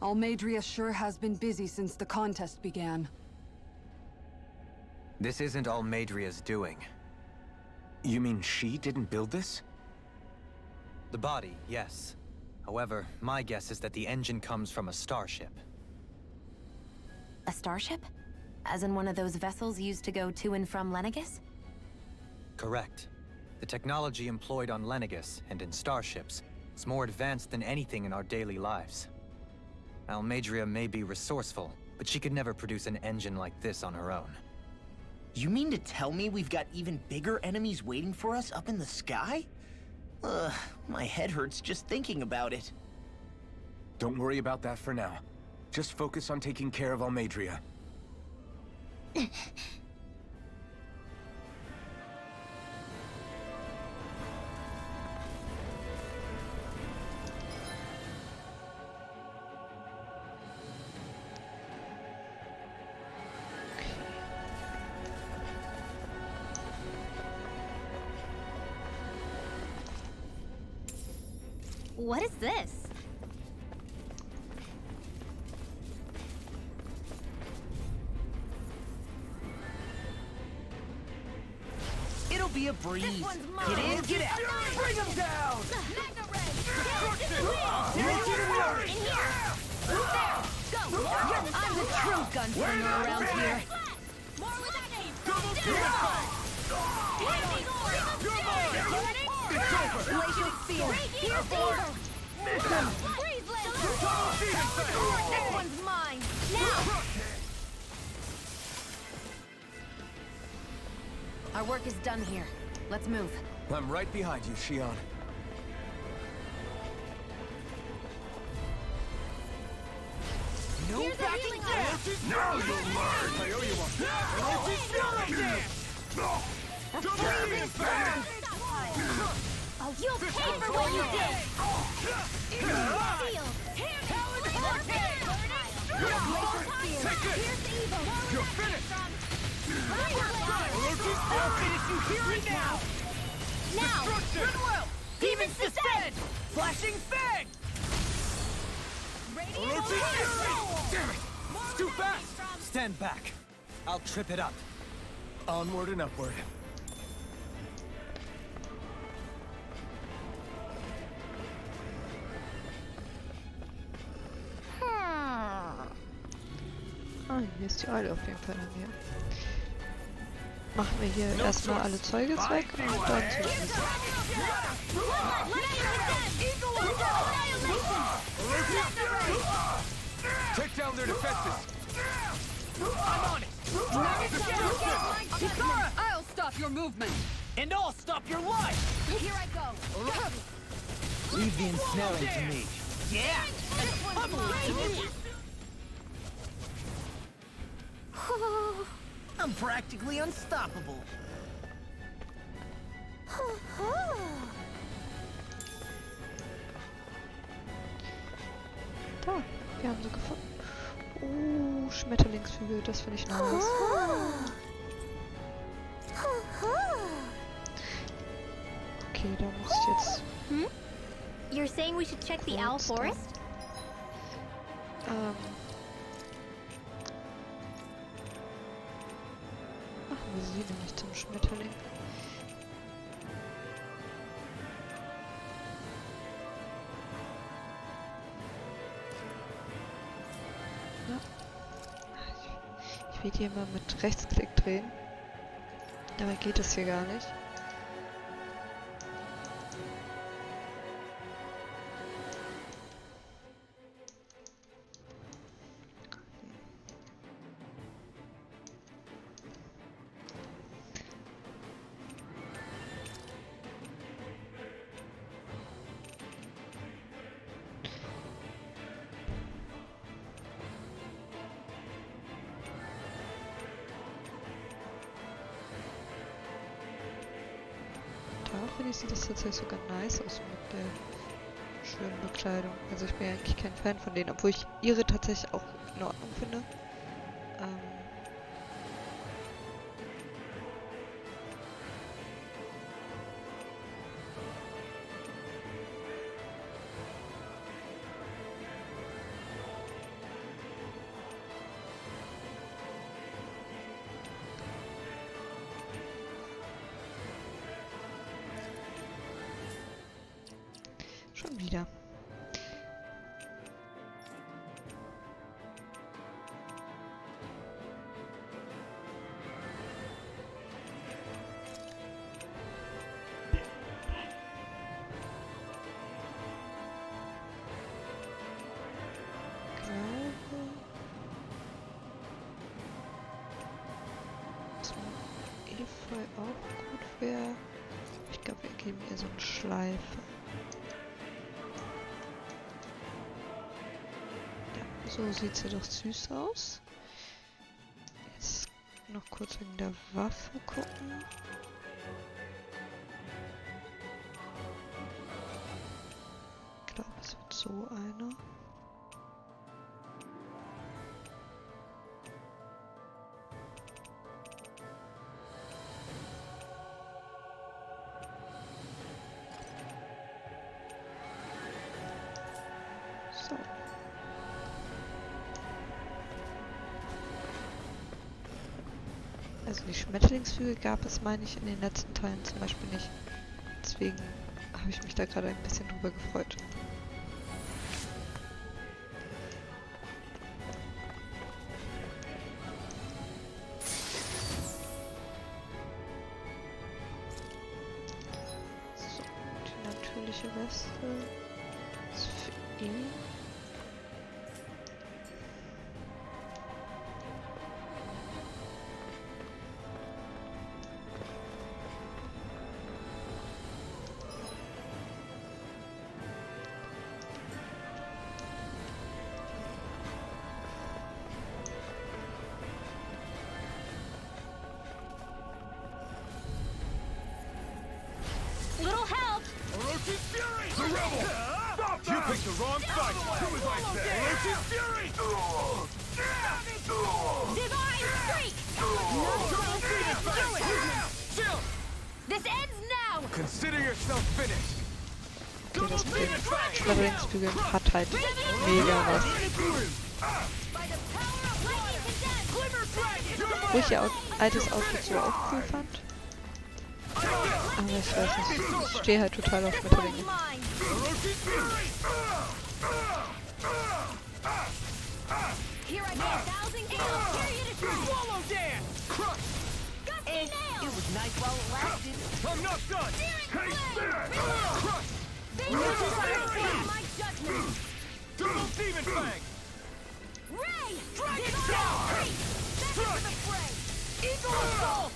Almadria sure has been busy since the contest began. This isn't Almadria's doing. You mean she didn't build this? The body, yes. However, my guess is that the engine comes from a starship. A starship? As in one of those vessels used to go to and from Lenegis? Correct. The technology employed on Lenegis and in starships is more advanced than anything in our daily lives. Almadria may be resourceful, but she could never produce an engine like this on her own. You mean to tell me we've got even bigger enemies waiting for us up in the sky? My head hurts just thinking about it. Don't worry about that for now. Just focus on taking care of Almadria. What is this? It'll be a breeze. This one's mine. Get in, get out. Bring him down! I'm the true gunslinger around here. Glacial Spear. Here's evil. This one's mine. Now. Our work is done here. Let's move. I'm right behind you, Shion. No backing down! Now you'll learn! I owe you Oh, you'll pay for what you did! Seal! Here's evil! You're finished! I'll finish you here and now! Now! Goodwill! Demons descend! Flashing fang! Damn it! It's too fast! Stand back. I'll trip it up. Onward and upward. Ah, hier ist die Eule auf jeden Fall an mir. Machen wir hier erstmal alle Zeuges weg und dann zurückschießen. Take down their defenses! I'm on it! Kisara, I'll stop your movement! And I'll stop your life! Here I go! Leave the ensnaring to me. Yeah! I'm I'm practically unstoppable. Da, wir haben sie gefunden. Schmetterlingsflügel, das finde ich nice. Okay, da muss ich jetzt... You're saying we should check the owl forest? Machen wir sie nämlich zum Schmetterling. Ja. Ich will hier mal mit Rechtsklick drehen. Dabei geht es hier gar nicht. Finde ich, sieht das tatsächlich sogar nice aus mit der schönen Bekleidung. Also ich bin ja eigentlich kein Fan von denen, obwohl ich ihre tatsächlich auch in Ordnung finde. wieder. Efeu auch gut wäre. Ich glaube, wir geben ihr so eine Schleife. Ja, so sieht sie doch süß aus. Jetzt noch kurz wegen der Waffe gucken. Ich glaube, es wird so eine. So. Also die Schmetterlingsflügel gab es, meine ich, in den letzten Teilen zum Beispiel nicht. Deswegen habe ich mich da gerade ein bisschen drüber gefreut. So, die natürliche Weste ist für ihn. Little help! Orochi's Fury! The rebel! Stop that! You picked the wrong fight! Do as I say! Orochi's Fury! Divine Streak! Chill! This ends now! Consider yourself finished! Okay, das mit den Schmetterlingsflügeln hat halt mega was. Wo ich ihr altes Outfit so auch cool fand. Aber ich weiß nicht, ich stehe halt total auf Schmetterlinge. Here I go! Thousand gales! Period of Swallow dance! Crush! It was nice while it lasted. I'm not done! Crush! my judgment! Double Demon Fang! Ray! Dragon Divine Star! Streak! Back into the fray! Eagle Assault!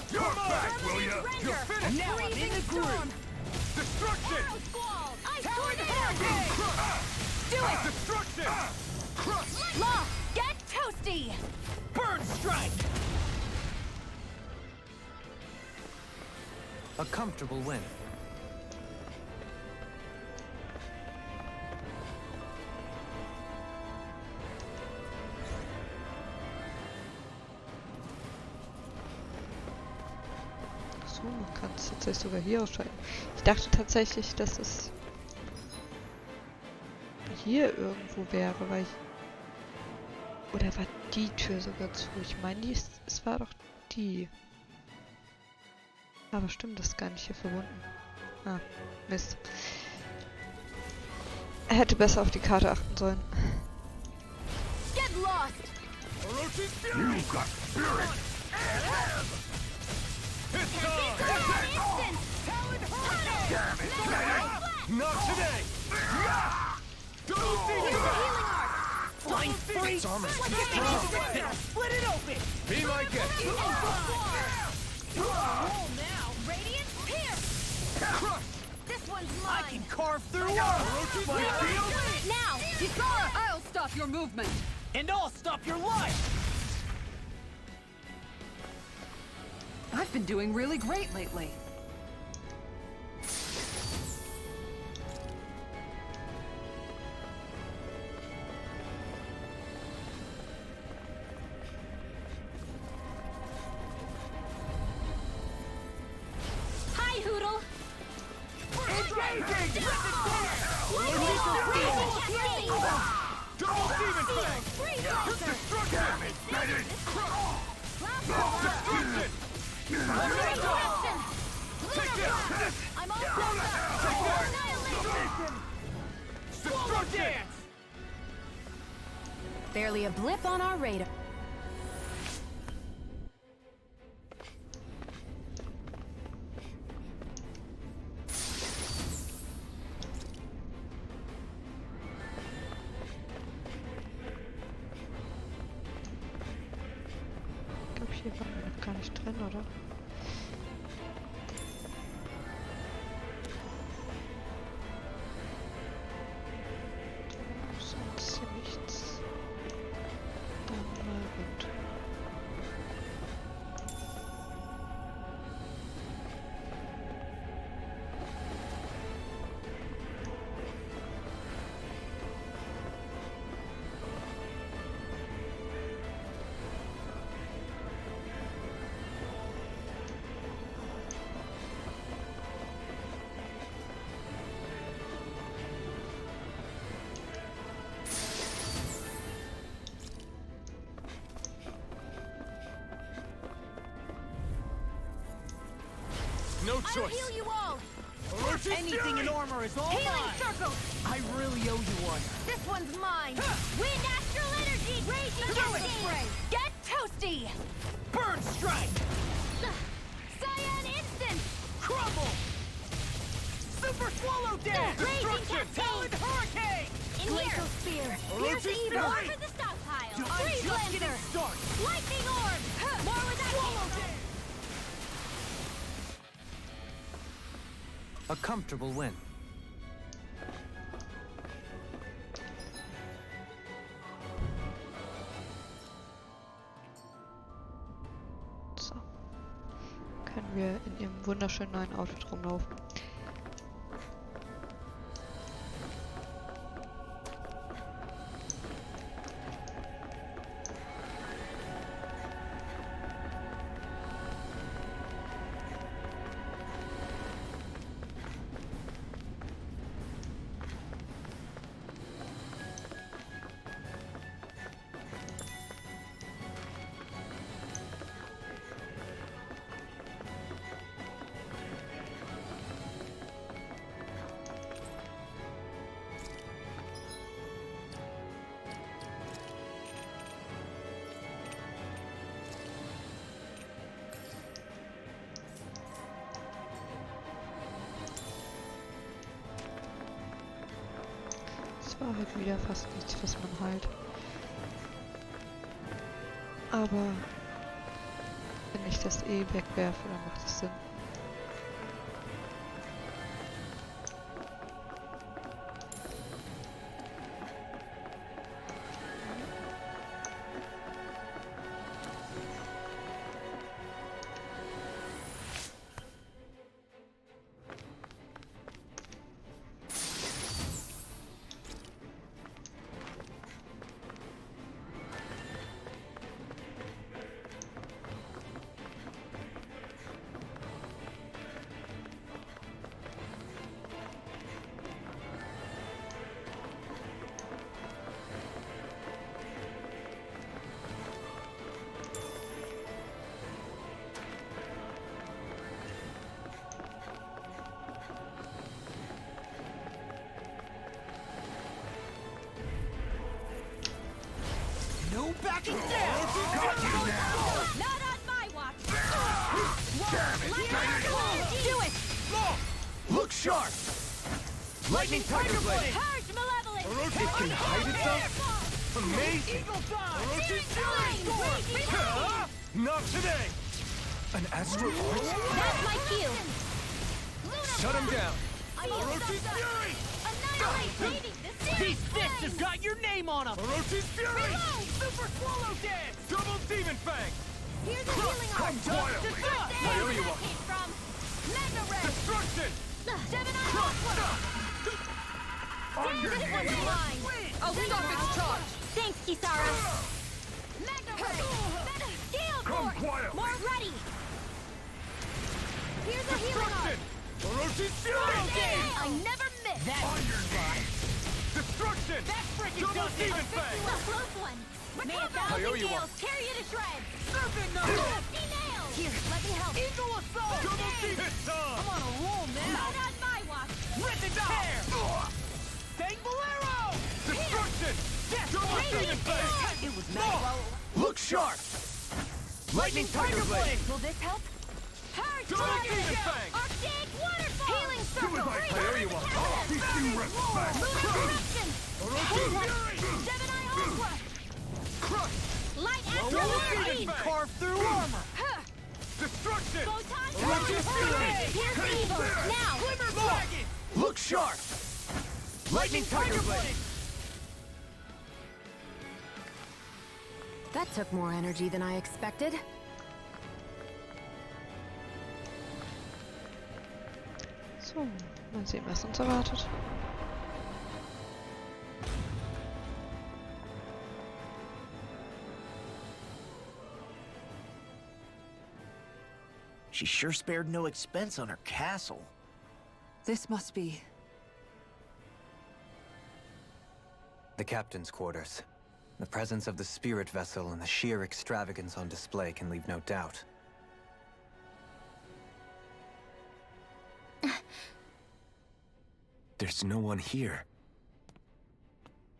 You're back, will ya? You're finished! Now I'm in the Freezing groove. storm! Destruction! Arrow squall! Ice Talon tornado! Hurricane! Do it! Destruction! Crush! Law! Get toasty! Burn strike! A comfortable win. So, man kann es tatsächlich sogar hier ausschalten. Ich dachte tatsächlich, dass es hier irgendwo wäre, weil ich... Oder war die Tür sogar zu? Ich meine, es war doch die. Aber stimmt, das ist gar nicht hier verbunden. Ah, Mist. Er hätte besser auf die Karte achten sollen. Get lost! Orochi's Fury! You've got spirit! It's on! Talon Hurricane! Damn it! Not today! Double Demon Fang! Flying free! Its armor's too Like strong. Split it open! Be my guest! Roll now! Radiant Pierce! Crush! This one's I mine! can carve through Orochi's my Fury! field, Now! Kisara! I'll stop your movement! and I'll stop your life! I've been doing really great lately. Hi, Hoodle! Engaging! Double Demon Fang! Destruction! Damn it! Destruction! I'm not done! Take this! I'm all set up! Annihilation! Barely a blip on our radar. Ich glaube, hier waren wir noch gar nicht drin, oder? Sonst hier nichts. Dann mal rund. No I'll choice. heal you all! Orochi's Anything fury! in armor is all Healing mine. circle! I really owe you one. This one's mine! Wind astral energy! Raging spray! Get toasty! Burn strike. Cyan instant! Crumble. Super swallow dance. Raging Destruction! Talon cascade! hurricane. In here! Spear! Here's Orochi's evil! fury! For the stockpile! I'm Freeze just Lancer! getting started. Lightning orb! More with that Swallow dance. A comfortable win. So. Können wir in ihrem wunderschönen neuen Outfit rumlaufen. Das war halt wieder fast nichts, was man halt. Aber wenn ich das eh wegwerfe, dann macht es Sinn. No backing down. Not on my watch! Damn Do it! Look sharp. Lightning tiger blade. Purge malevolence! Orochi can hide itself? Amazing! Eagle dive. Orochi's Flame! fury! Raging flame! Not today! An astral art? That's my cue! Shut him down! Orochi's fury! Annihilate! Leaving the These fists have got your name on them. Orochi's fury! Super swallow dance. Double demon fang! Here's a healing Come arm! quiet! I owe you one! Came from Mega Ray! Destruction! Seven-Eye Aqua! On your This one's knees! mine! I'll stop its charge! Thanks, Kisara! Mega Ray! Steel Come Force! quietly! More ready! Here's a healing arm! Destruction! Orochi's fury! I never miss! On your knees! Destruction! Double demon fang! A close one! May a I owe thousand you one. nails tear you to shreds! Serpent nose. Dusty nails! Here, let me help! Eagle assault. Double demon time! I'm on a roll now. Not on my watch! Rip and tear. Dang bolero. Destruction! Double It was not well. Look sharp! Lightning Tiger Blade! Will this help? Demon Fang! Arctic waterfall! Healing Do circle! as I say! There you are! Teach you respect! Gemini Aqua! Crush! Light Well, astral Demon Fang! Carve through armor. Destruction! Photon Electric Fury! Here's evil! Now! Glimmer Dragon! Look sharp! Lightning Tiger Blade! That took more energy than I expected. So, mal sehen, was uns erwartet. She sure spared no expense on her castle. This must be... The captain's quarters. The presence of the spirit vessel and the sheer extravagance on display can leave no doubt. There's no one here.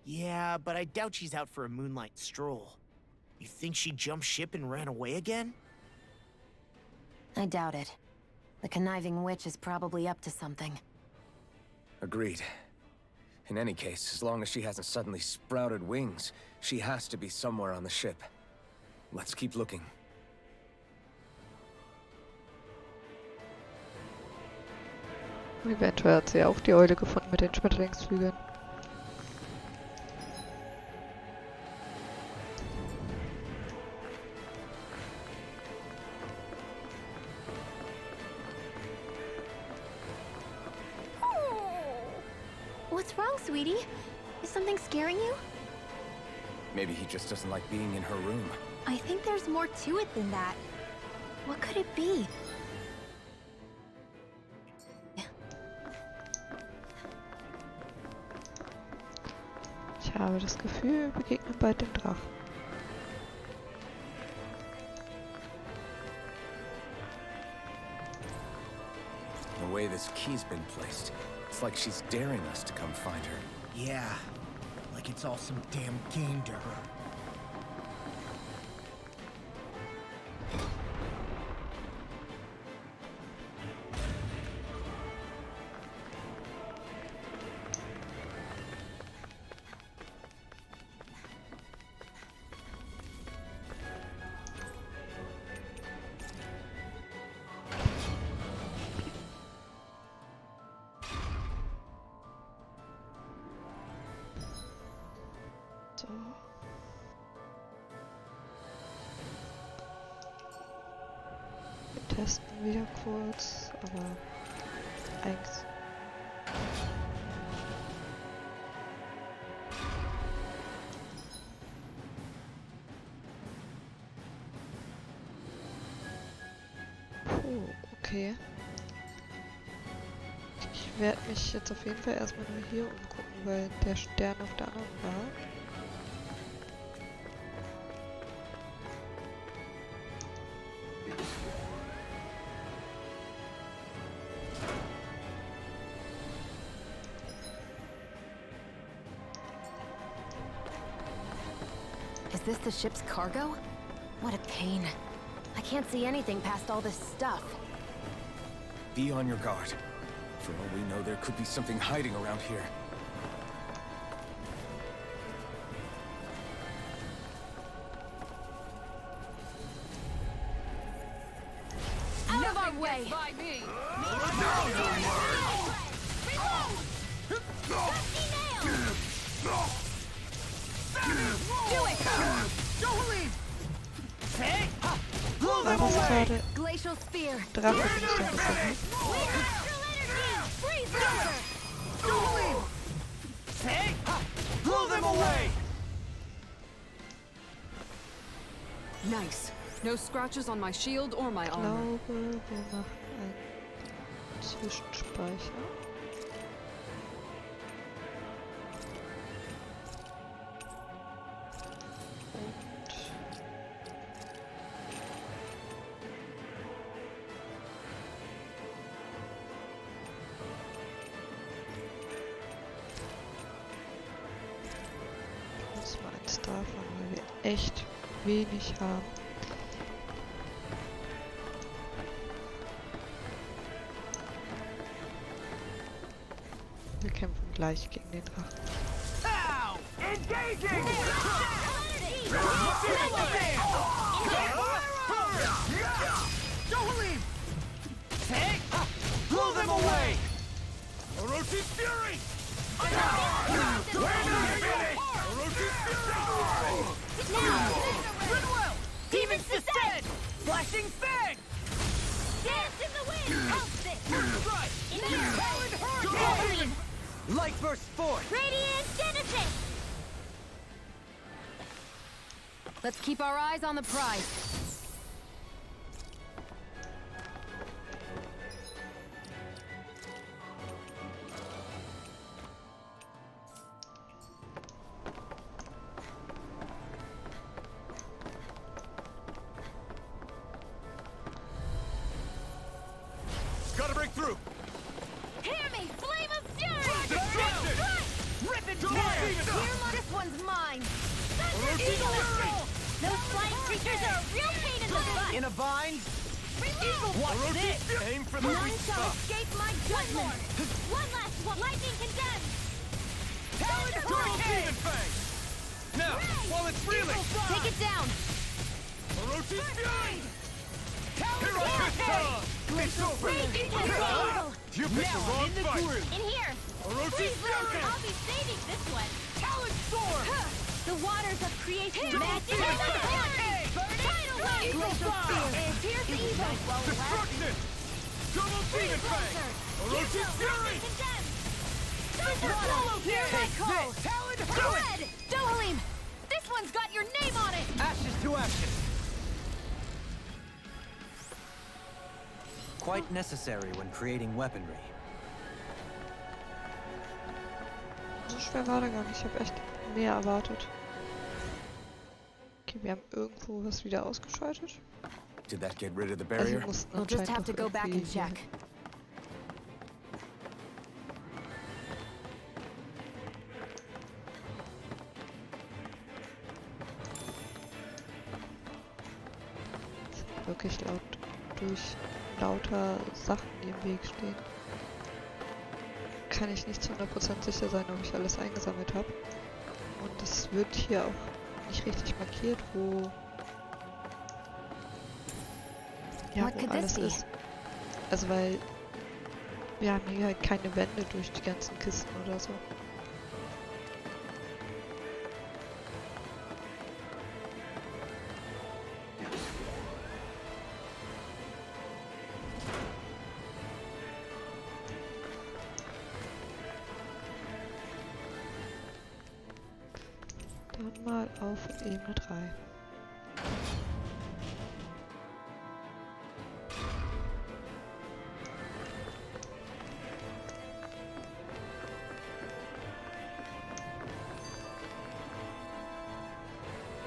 Yeah, but I doubt she's out for a moonlight stroll. You think she jumped ship and ran away again? I doubt it. The conniving witch is probably up to something. Agreed. In any case, as long as she hasn't suddenly sprouted wings, she has to be somewhere on the ship. Let's keep looking. Eventuell hat sie ja auch die Eule gefunden mit den Schmetterlingsflügeln. What's wrong, sweetie? Is something scaring you? Maybe he just doesn't like being in her room. I think there's more to it than that. What could it be? Ich habe das Gefühl, wir begegnen bald dem Drachen. The way this key's been placed, it's like she's daring us to come find her. Yeah, like it's all some damn game to her. So. Wir testen wieder kurz, aber eigentlich... Puh, okay. Ich werde mich jetzt auf jeden Fall erstmal nur hier umgucken, weil der Stern auf der anderen war. Is this the ship's cargo? What a pain. I can't see anything past all this stuff. Be on your guard. For all we know, there could be something hiding around here. Out of our way! War das gerade Glacial spear! Drache bin ich da gesehen? Blow them away! Nice. No scratches on my shield or my Ich armor. glaube, wir machen einen Zwischenspeicher. Und muss mal eins wenig haben. Wir kämpfen gleich gegen den Drachen. Engaging! Don't leave! Take! Blow them away! Orochi's fury! Orochi's fury! Goodwill! Demons descend! Flashing fang! Dance in the wind! Strike! In here! Talon hurricane! Light burst forth! Radiant Genesis! Let's keep our eyes on the prize. Gotta break through! Hear me! Flame of Fury! Destruction! Rip it This one's mine. Those flying creatures are a real pain in the butt! In a bind? Watch this! Aim for the None weak shall spot! escape my judgment! One last one! Lightning condemned! Turtle Demon Fang! Now, while it's reeling! Take it down. Orochi's fury! Here I come! It's over! Raging Tentacle! You picked the wrong fight! In here! Orochi's fury! I'll be saving this one! Talon Storm! The waters of creation! Magic! Tidal wave! Glacial Spear! Pierce evil! Destruction! Double Demon Fang! Orochi's fury! Swallow here! Take this! Talon Red! Dohalim! This one's got your name on it! Ashes to ashes! Quite necessary when creating weaponry. So schwer war der gar nicht. Ich habe echt mehr erwartet. Okay, wir haben irgendwo was wieder ausgeschaltet. Did that get rid of the Also wir barrier? mussten We'll just anscheinend have to noch go back and irgendwie hier check. wirklich durch lauter Sachen, die im Weg stehen. Kann ich nicht zu 100% sicher sein, ob ich alles eingesammelt habe. Und es wird hier auch nicht richtig markiert, wo alles ist. Also weil wir haben hier halt keine Wände durch die ganzen Kisten oder so. Dann mal auf Ebene 3.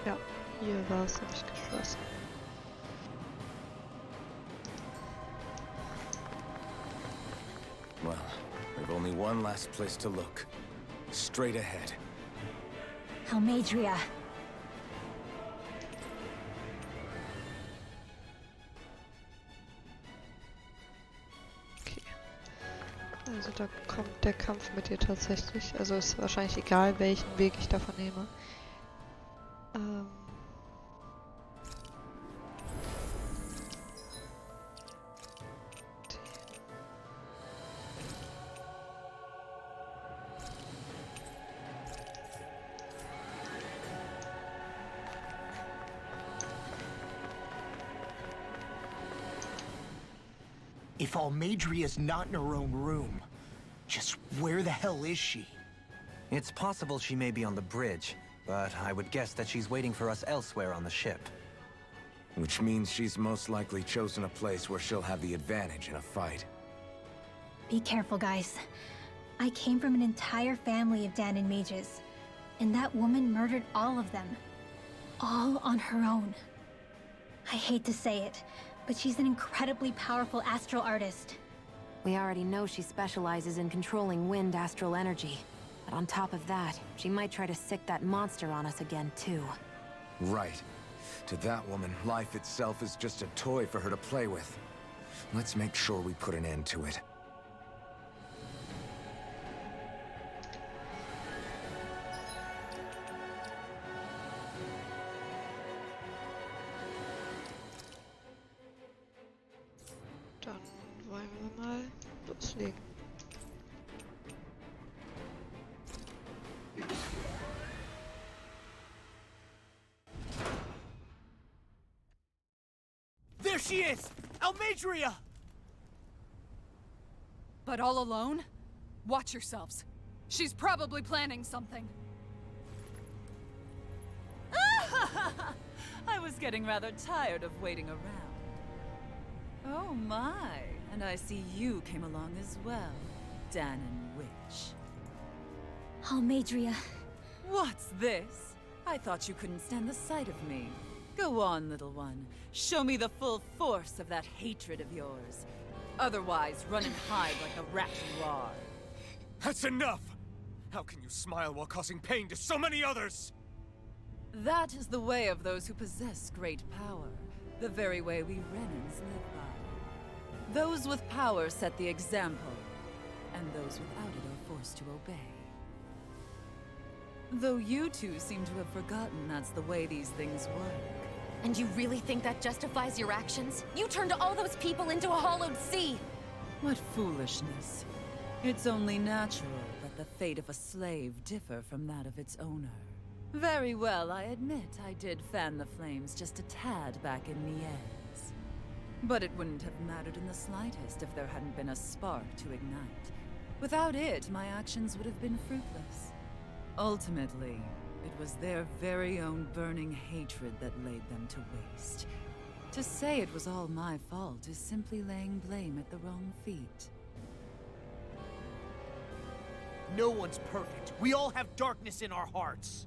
Ja, hier war es nämlich geschlossen. Well, we've only one last place to look. Straight ahead. Almadria. Okay. Also da kommt der Kampf mit dir tatsächlich. Also ist wahrscheinlich egal, welchen Weg ich davon nehme. If Almadria's not in her own room, just where the hell is she? It's possible she may be on the bridge, but I would guess that she's waiting for us elsewhere on the ship. Which means she's most likely chosen a place where she'll have the advantage in a fight. Be careful, guys. I came from an entire family of Danon mages, and that woman murdered all of them. All on her own. I hate to say it, but she's an incredibly powerful astral artist. We already know she specializes in controlling wind astral energy. But on top of that, she might try to sick that monster on us again, too. Right. To that woman, life itself is just a toy for her to play with. Let's make sure we put an end to it. Dann wollen wir mal loslegen. There she is! Almadria! But all alone? Watch yourselves. She's probably planning something. I was getting rather tired of waiting around. Oh my, and I see you came along as well, Danon Witch. Almadria. What's this? I thought you couldn't stand the sight of me. Go on, little one. Show me the full force of that hatred of yours. Otherwise, run and hide like the rat you are. That's enough! How can you smile while causing pain to so many others? That is the way of those who possess great power. The very way we Renans live by. Those with power set the example, and those without it are forced to obey. Though you two seem to have forgotten that's the way these things work. And you really think that justifies your actions? You turned all those people into a hollowed sea! What foolishness. It's only natural that the fate of a slave differ from that of its owner. Very well, I admit I did fan the flames just a tad back in Mies. But it wouldn't have mattered in the slightest if there hadn't been a spark to ignite. Without it, my actions would have been fruitless. Ultimately, it was their very own burning hatred that laid them to waste. To say it was all my fault is simply laying blame at the wrong feet. No one's perfect. We all have darkness in our hearts.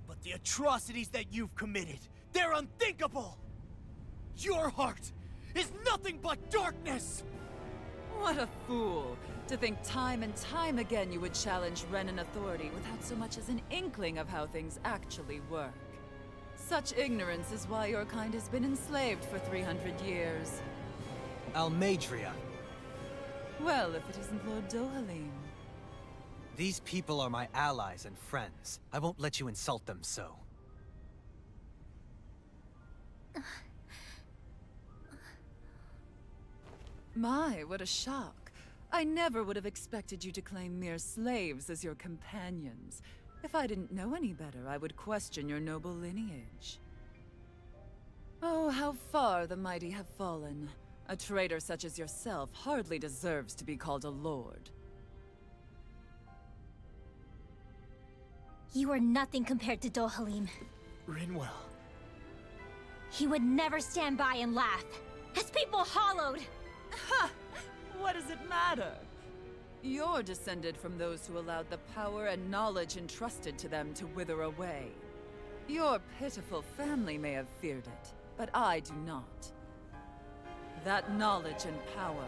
But the atrocities that you've committed, they're unthinkable! Your heart is nothing but darkness! What a fool! To think time and time again you would challenge Renan authority without so much as an inkling of how things actually work. Such ignorance is why your kind has been enslaved for 300 years. Almadria. Well, if it isn't Lord Dohalim. These people are my allies and friends. I won't let you insult them so. My, what a shock. I never would have expected you to claim mere slaves as your companions. If I didn't know any better, I would question your noble lineage. Oh, how far the mighty have fallen. A traitor such as yourself hardly deserves to be called a lord. You are nothing compared to Dohalim. Rinwell. He would never stand by and laugh. His people hollowed! Ha! What does it matter? You're descended from those who allowed the power and knowledge entrusted to them to wither away. Your pitiful family may have feared it, but I do not. That knowledge and power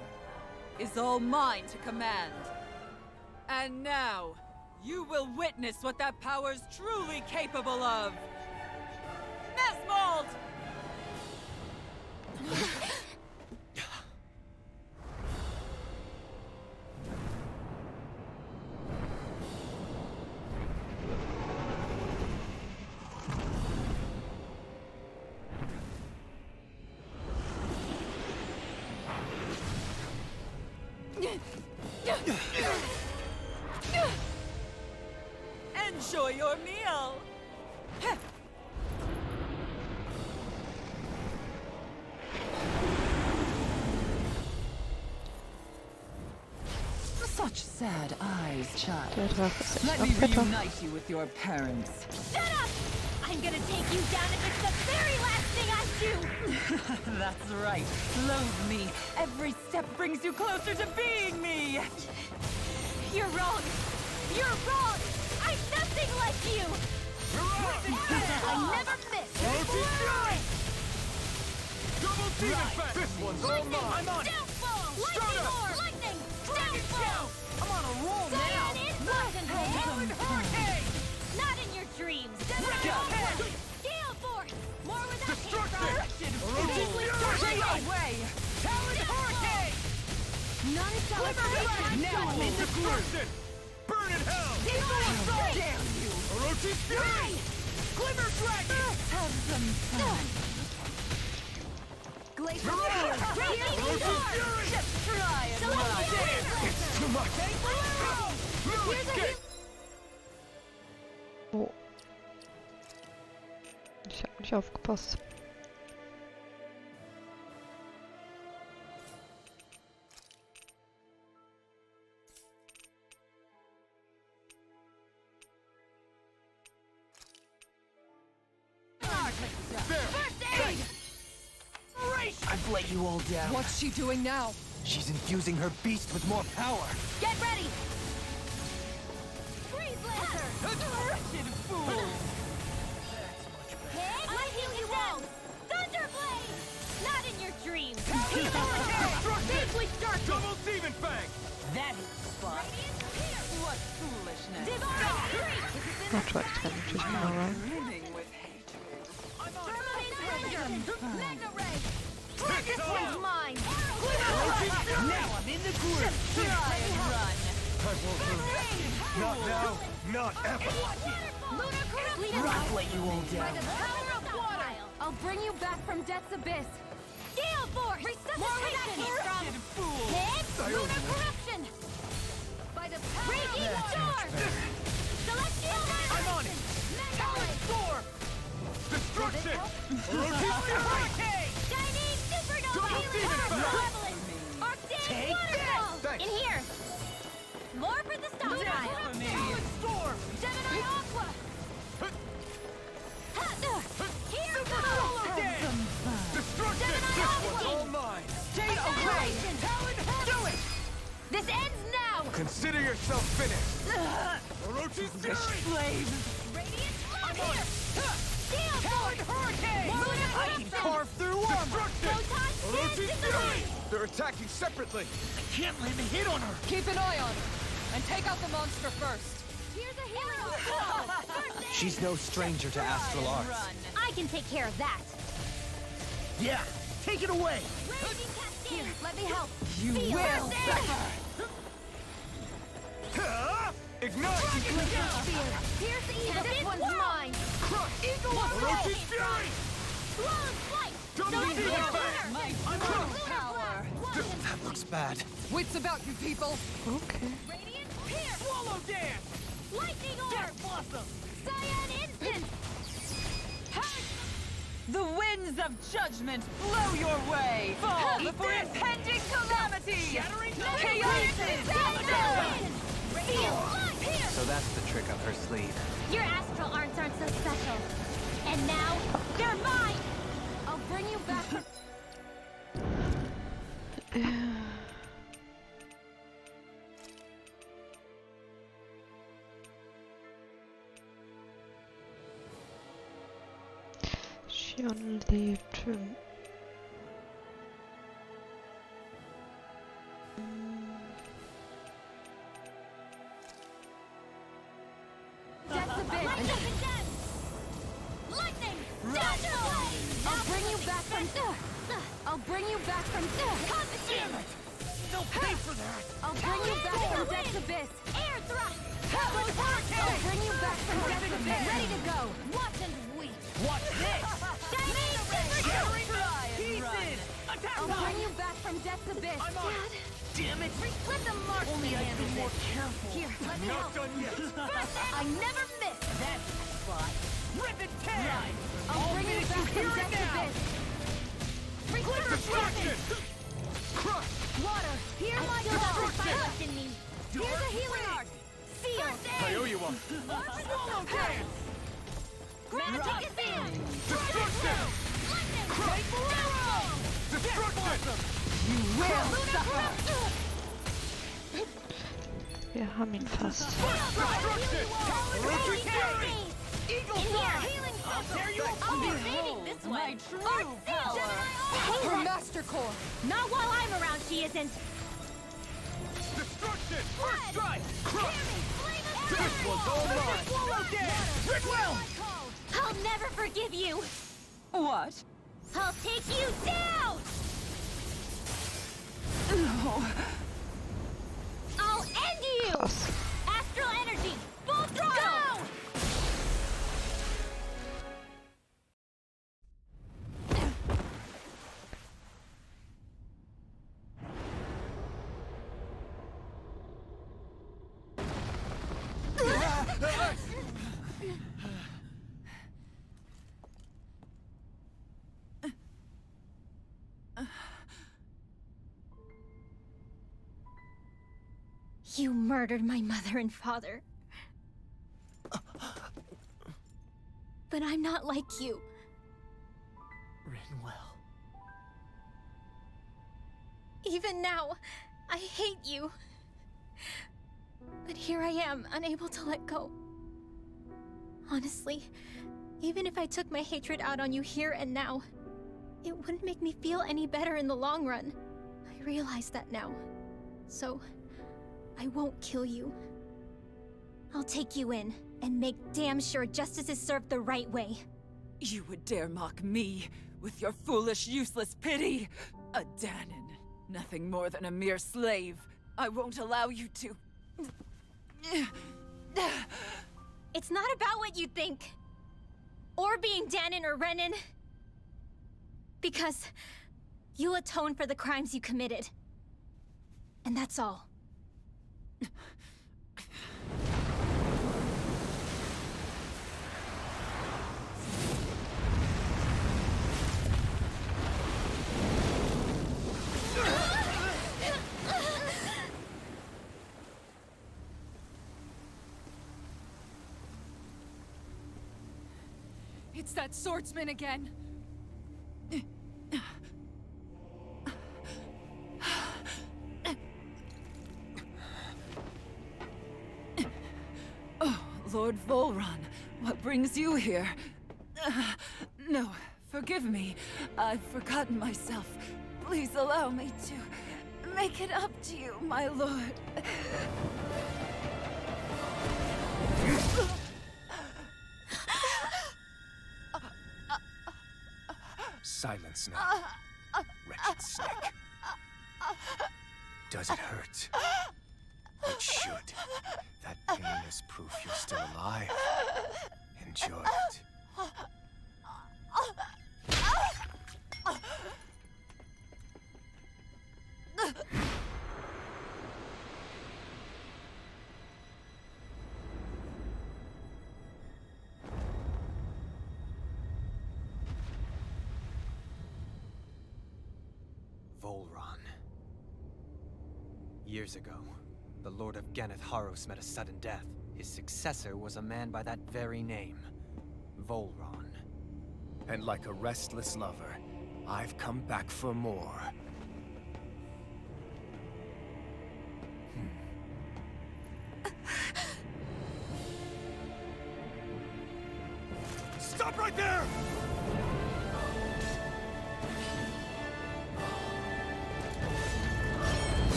is all mine to command. And now, you will witness what that power's truly capable of! Nesmold! Enjoy your meal! Such sad eyes, child. Der Drache ist echt Let noch me fetter. reunite you with your parents. Shut up! I'm gonna take you down if it's the very last thing I do! That's right. Loathe me. Every step brings you closer to being me. You're wrong! You're wrong! I'm nothing like you! I never miss! Double team effect! This one's all mine! I'm on it! Downfall! Lightning orb! Lightning! Downfall! I'm on a roll now! Saiyan in Hurricane! Not in your dreams! Gale Force! More with Stay away! Talon Hurricane! Not a Now I'm in the Destruction! Burn in hell! Damn you! Orochi's Fury! Glimmer Dragon! Have some fun. Glacier Orochi's Fury! Just try and run! It's too much! No escape! Oh. Ich hab nicht aufgepasst. I've let you all down. What's she doing now? She's infusing her beast with more power. Get ready! Freeze Lancer! Wretched fool! I heal you all! Thunderblade! Not in your dreams! Destruction! Double Demon Fang! That hit the spot. What foolishness! Divine Fury! Ach, du weißt gar nicht, wie ich genau rein. Brimming with hatred. Mega Ray! This One's mine! Now I'm in the groove. Try and run! I won't lose. Not now, not ever. Lunar Corruption! I've let you all By down. the power of water! I'll bring you back from Death's abyss! Gale Force! Resuscitation! Wretched fool! Hit! Lunar Corruption! By the power Raging Storm! Celestial I'm on it! Mega Storm! Destruction! Orochi's Fury! Chinese Supernova! Double Demon Fang! Arctic Waterfall! Thanks. In here! More for the stockpile! Talon Storm! Gemini Aqua! Here Solo goes! Dance! Destruction! Gemini This Aqua! one's all mine! Stay away! Talon Do it! This ends now! Consider yourself finished! Orochi's Fury! Slave! Radiant Flood here! Gale Talon Force! Hurricane! Lunar I can Corruption! carve through armor! Destruction! Photon Orochi's Spears in the Fury! line! They're attacking separately! Can't land a hit on her! Keep an eye on her. And take out the monster first. Here's a healing arc! First aid! She's no stranger to astral arts. Run! I can take care of that! Yeah, take it away! Raging Cascade! Let me help! You Feel will first aid! suffer. Ignite! Here's the evil! This one's mine! Crush! Eagle Orochi's Fury! Flawless flight! Double Don't Demon feel Fang! My Lunar true power! Blast! That looks bad. Wits about you people. Okay. Radiant Pierce! Swallow Dance! Lightning Orb! Death Blossom! Cyan Instant! The winds of judgment blow your way! Fall before impending calamity! Shattering Chaosis! Feel light! Pierce! So that's the trick up her sleeve. Your astral arts aren't so special. And now, they're mine! I'll bring you back from... Shion lebt. Death's abyss! Lightning! Dash away! I'll bring you back from... Damn it! They'll pay for that! I'll bring you back from Death's abyss! Air thrust! I'll bring you back from Death's abyss! Ready to go! Watch and weep! Watch this! Shining Shattering Try and Pieces! run. Attack I'll time! bring you back from Death's abyss! I'm on it! Damn it! Let the mark Only I handle could be more this. careful! Here, let me help! Not done yet! I never miss! That's the spot! Rip and tear! I'll bring you back from Death's abyss! Destruction! Crush! Water! Here's my Destruction! left in me! Here's a healing art! Seal! I owe you one! Swallow Dance! Gravity Seal! Destruction! Lightning! Crush! Destruction! You will suffer. Wir haben ihn fast. Destruction! Orochi's Fury! Eagle In here! Fire! Healing I'll circle! tear you I'll be apart! fading this My way! true Art Seal! power. Her master core. Not while I'm around, she isn't! Destruction! First strike! Crush! Flame of This fire! one's all mine! Swallow Dance! Rick Well! I'll never forgive you! What? I'll take you down! No. I'll end you! Krass. Astral energy! Full throttle! Go! You murdered my mother and father. But I'm not like you. Rinwell. Even now, I hate you. But here I am, unable to let go. Honestly, even if I took my hatred out on you here and now, it wouldn't make me feel any better in the long run. I realize that now. So, I won't kill you. I'll take you in, and make damn sure justice is served the right way. You would dare mock me with your foolish, useless pity? A Danon, nothing more than a mere slave. I won't allow you to... It's not about what you think. Or being Danon or Renan. Because you'll atone for the crimes you committed. And that's all. It's that swordsman again. Oh, Lord Volron, what brings you here? No, forgive me. I've forgotten myself. Please allow me to make it up to you, my lord. Silence now, wretched snake. Does it hurt? It should. That pain is proof you're still alive. Enjoy it. Volron. Years ago, the Lord of Ganeth Haros met a sudden death. His successor was a man by that very name, Volron. And like a restless lover, I've come back for more. Stop right there!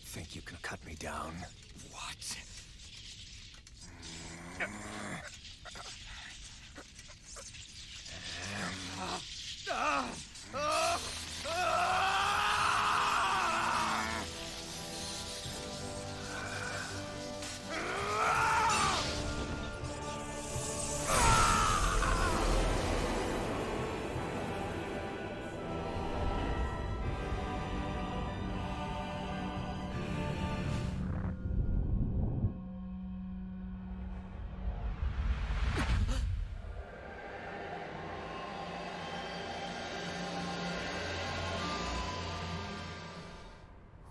Think you can cut me down? What?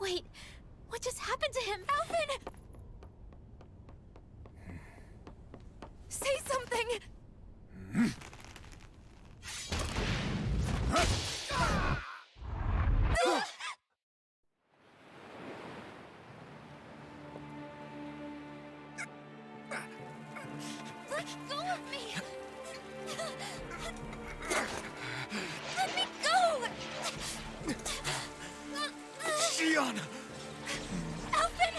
Wait, what just happened to him? Alphen! Say something! Let go of me! Let me go! Shion! Alphen!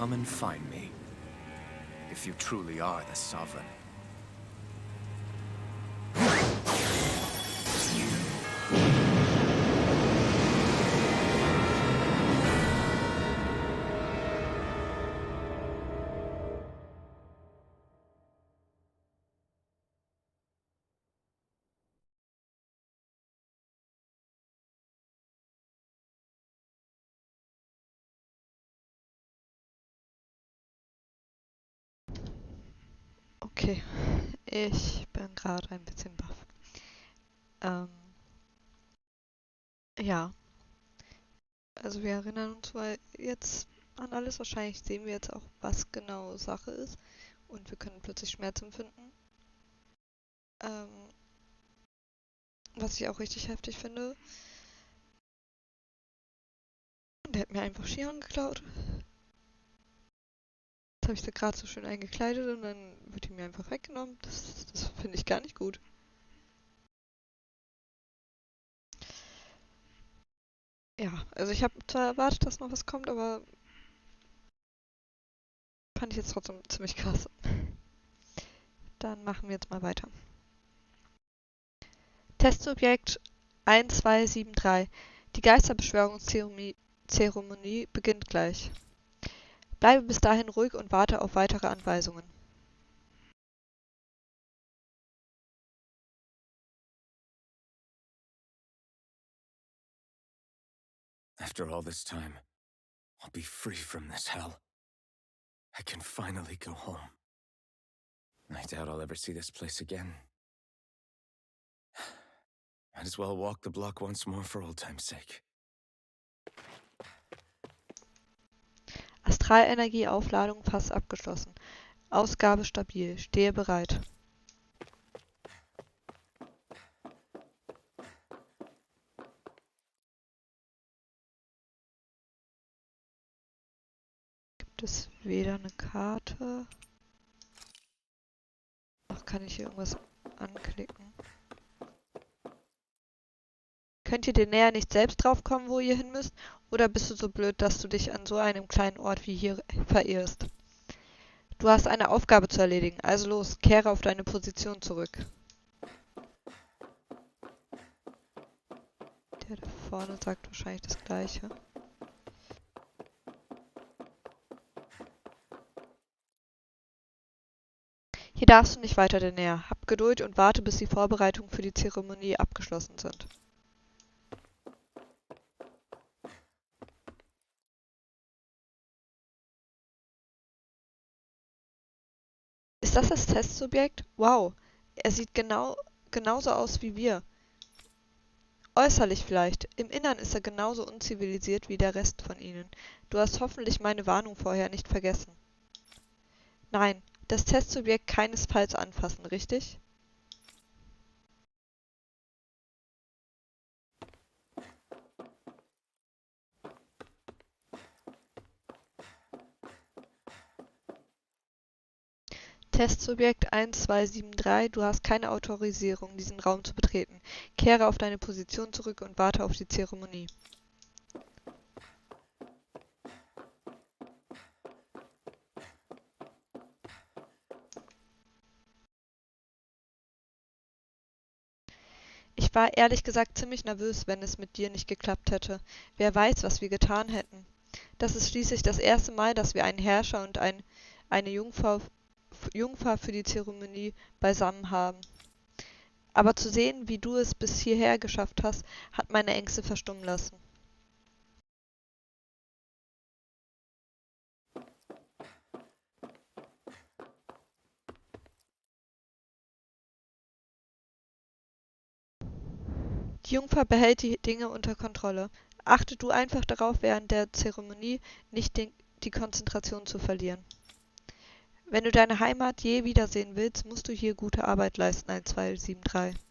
come and find me. If you truly are the Sovereign. Okay, ich bin gerade ein bisschen baff. Ja, also wir erinnern uns mal jetzt an alles. Wahrscheinlich sehen wir jetzt auch, was genau Sache ist. Und wir können plötzlich Schmerz empfinden. Was ich auch richtig heftig finde. Der hat mir einfach Skiern geklaut. Jetzt habe ich sie gerade so schön eingekleidet und dann wird die mir einfach weggenommen. Das finde ich gar nicht gut. Ja, also ich habe zwar erwartet, dass noch was kommt, aber fand ich jetzt trotzdem ziemlich krass. Dann machen wir jetzt mal weiter. Testsubjekt 1273. Die Geisterbeschwörungszeremonie beginnt gleich. Bleibe bis dahin ruhig und warte auf weitere Anweisungen. After all this time, I'll be free from this hell. I can finally go home. I doubt I'll ever see this place again. Might as well walk the block once more for old time's sake. Astralenergie-Aufladung fast abgeschlossen. Ausgabe stabil. Stehe bereit. Gibt es weder eine Karte, noch kann ich hier irgendwas anklicken. Könnt ihr dir näher nicht selbst drauf kommen, wo ihr hin müsst? Oder bist du so blöd, dass du dich an so einem kleinen Ort wie hier verirrst? Du hast eine Aufgabe zu erledigen, also los, kehre auf deine Position zurück. Der da vorne sagt wahrscheinlich das Gleiche. Hier darfst du nicht weiter denn näher. Hab Geduld und warte, bis die Vorbereitungen für die Zeremonie abgeschlossen sind. Ist das Testsubjekt? Wow, er sieht genauso aus wie wir. Äußerlich vielleicht, im Innern ist er genauso unzivilisiert wie der Rest von ihnen. Du hast hoffentlich meine Warnung vorher nicht vergessen. Nein, das Testsubjekt keinesfalls anfassen, richtig? Testsubjekt 1273, du hast keine Autorisierung, diesen Raum zu betreten. Kehre auf deine Position zurück und warte auf die Zeremonie. Ich war ehrlich gesagt ziemlich nervös, wenn es mit dir nicht geklappt hätte. Wer weiß, was wir getan hätten. Das ist schließlich das erste Mal, dass wir einen Herrscher und eine Jungfer für die Zeremonie beisammen haben. Aber zu sehen, wie du es bis hierher geschafft hast, hat meine Ängste verstummen lassen. Die Jungfer behält die Dinge unter Kontrolle. Achte du einfach darauf, während der Zeremonie nicht die Konzentration zu verlieren. Wenn du deine Heimat je wiedersehen willst, musst du hier gute Arbeit leisten, 1273.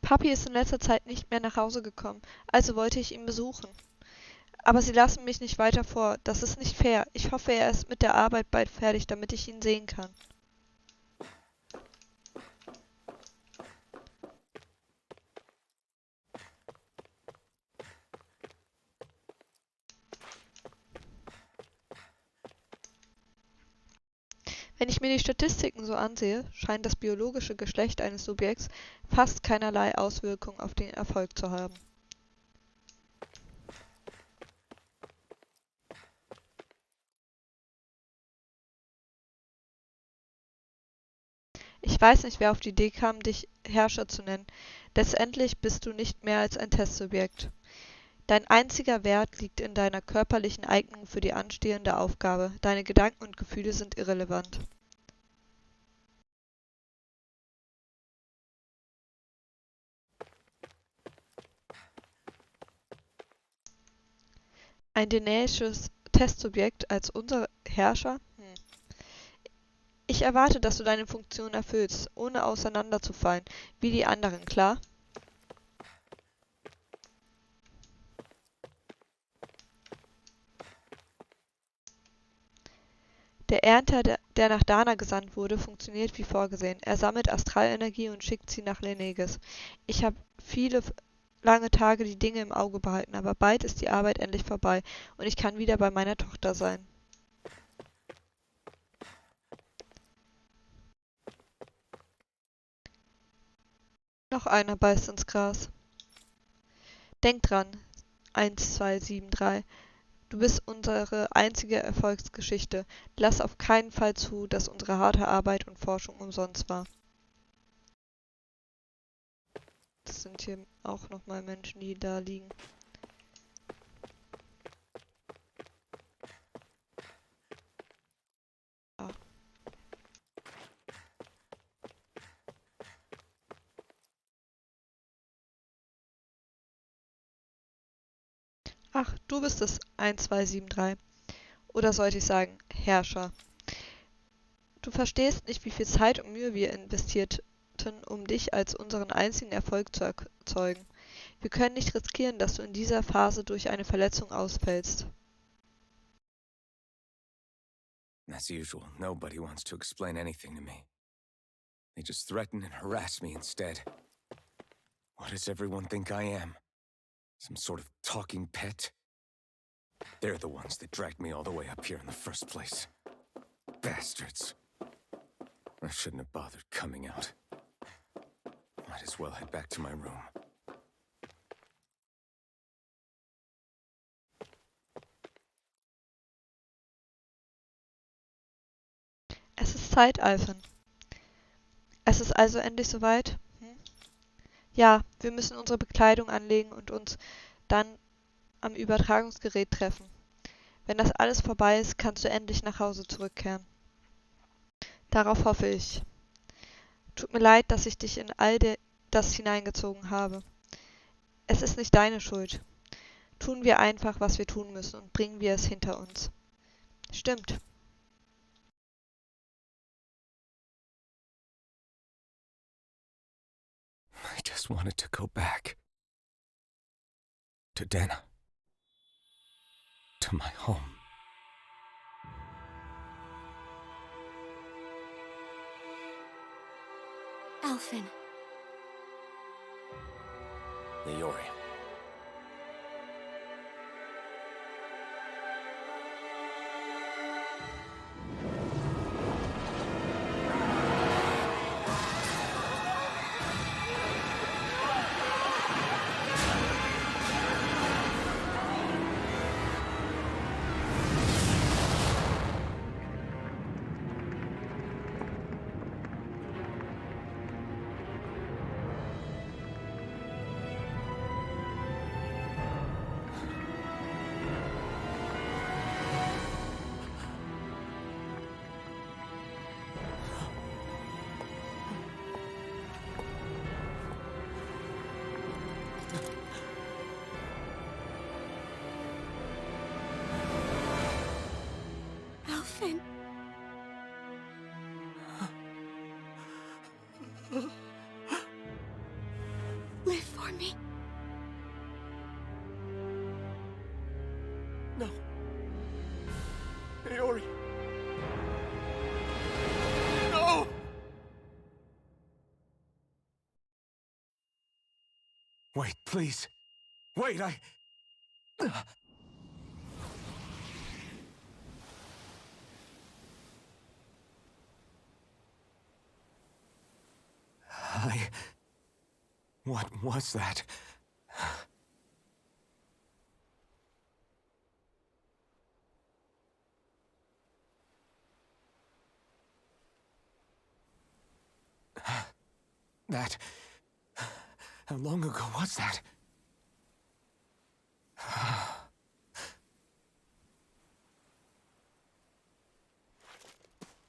Papi ist in letzter Zeit nicht mehr nach Hause gekommen, also wollte ich ihn besuchen. Aber sie lassen mich nicht weiter vor. Das ist nicht fair. Ich hoffe, er ist mit der Arbeit bald fertig, damit ich ihn sehen kann. Wenn ich mir die Statistiken so ansehe, scheint das biologische Geschlecht eines Subjekts fast keinerlei Auswirkung auf den Erfolg zu haben. Ich weiß nicht, wer auf die Idee kam, dich Herrscher zu nennen. Letztendlich bist du nicht mehr als ein Testsubjekt. Dein einziger Wert liegt in deiner körperlichen Eignung für die anstehende Aufgabe. Deine Gedanken und Gefühle sind irrelevant. Ein denäisches Testsubjekt als unser Herrscher? Ich erwarte, dass du deine Funktion erfüllst, ohne auseinanderzufallen, wie die anderen, klar? Der Ernter, der nach Dana gesandt wurde, funktioniert wie vorgesehen. Er sammelt Astralenergie und schickt sie nach Leneges. Ich habe viele lange Tage die Dinge im Auge behalten, aber bald ist die Arbeit endlich vorbei und ich kann wieder bei meiner Tochter sein. Noch einer beißt ins Gras. Denk dran, 1273. Du bist unsere einzige Erfolgsgeschichte. Lass auf keinen Fall zu, dass unsere harte Arbeit und Forschung umsonst war. Das sind hier auch nochmal Menschen, die da liegen. Ja. Ach, du bist es, 1273. Oder sollte ich sagen, Herrscher. Du verstehst nicht, wie viel Zeit und Mühe wir investierten, um dich als unseren einzigen Erfolg zu erzeugen. Wir können nicht riskieren, dass du in dieser Phase durch eine Verletzung ausfällst. As usual, nobody wants to explain anything to me. They just threaten and harass me instead. What does everyone think I am? Some sort of talking pet? They're the ones that dragged me all the way up here in the first place. Bastards. I shouldn't have bothered coming out. Might as well head back to my room. Es ist Zeit, Alphen. Es ist also endlich soweit? Ja, wir müssen unsere Bekleidung anlegen und uns dann am Übertragungsgerät treffen. Wenn das alles vorbei ist, kannst du endlich nach Hause zurückkehren. Darauf hoffe ich. Tut mir leid, dass ich dich in all das hineingezogen habe. Es ist nicht deine Schuld. Tun wir einfach, was wir tun müssen und bringen wir es hinter uns. Stimmt. I just wanted to go back. To Dana. To my home. Alphen. Leori. Alphen. Live for me. No. Leori. No! Wait, please. Wait, What was that? That... How long ago was that?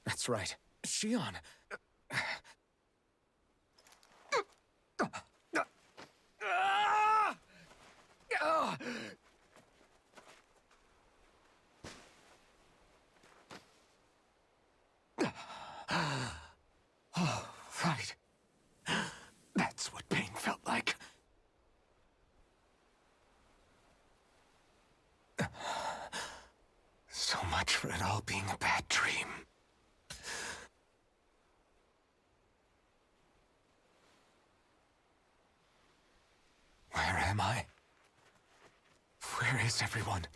That's right. Shion. Oh, right. That's what pain felt like. So much for it all being a bad dream. Where am I? Where is everyone?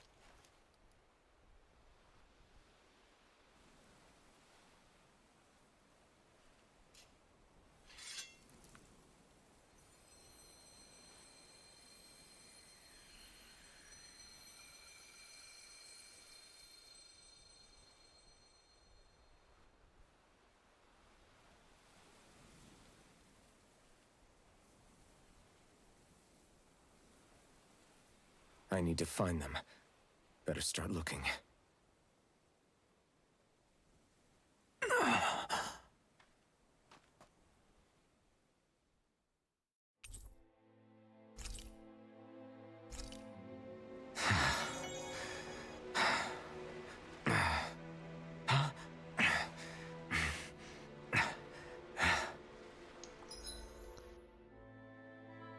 I need to find them. Better start looking.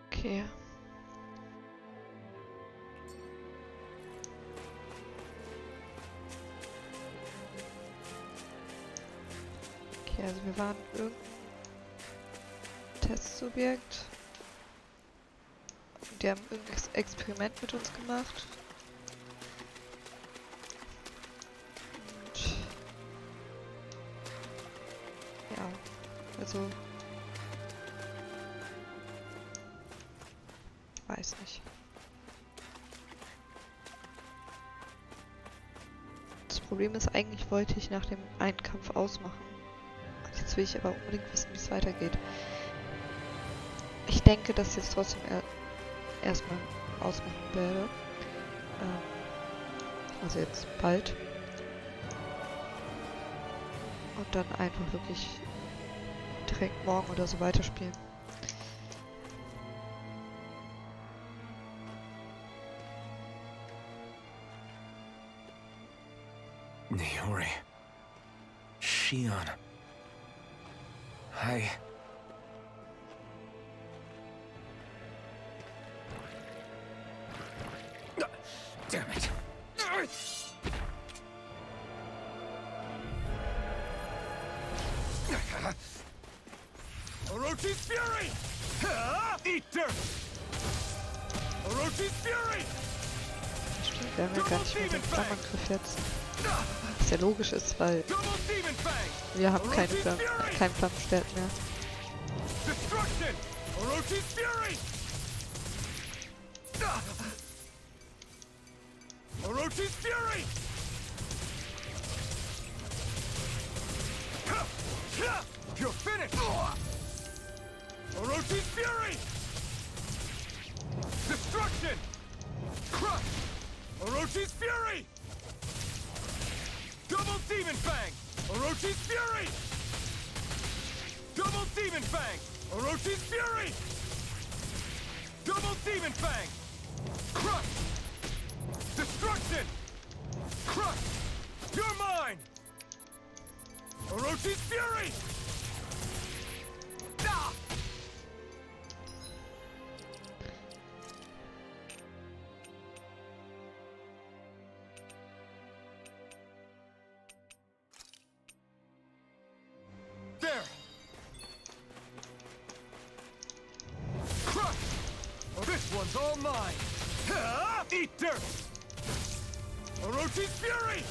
Okay. Okay, also wir waren irgendein Testsubjekt. Und die haben irgendein Experiment mit uns gemacht. Und ja, also weiß nicht. Das Problem ist, eigentlich wollte ich nach dem einen Kampf ausmachen. Jetzt will ich aber unbedingt wissen, wie es weitergeht. Ich denke, dass ich jetzt trotzdem erstmal ausmachen werde. Also jetzt bald. Und dann einfach wirklich direkt morgen oder so weiterspielen. Niori. Shion. Hi. Damn it. Orochi's Fury! Eat dirt! Orochi's Fury! Stimmt, wir haben ja gar nicht mehr den Flammangriff jetzt. Was ja logisch ist, weil wir haben kein Flammenschwert mehr. Destruction! Orochi's Fury! Orochi's Fury! You're finished! Orochi's Fury! Destruction! Crush! Orochi's Fury! Double Demon Fang! Orochi's Fury! Double Demon Fang! Orochi's Fury! Double Demon Fang! Crush! Destruction! Crush! You're mine! Orochi's Fury! Ah! There! Crush! Oh, this one's all mine! Ha! Eat dirt! Orochi's Fury!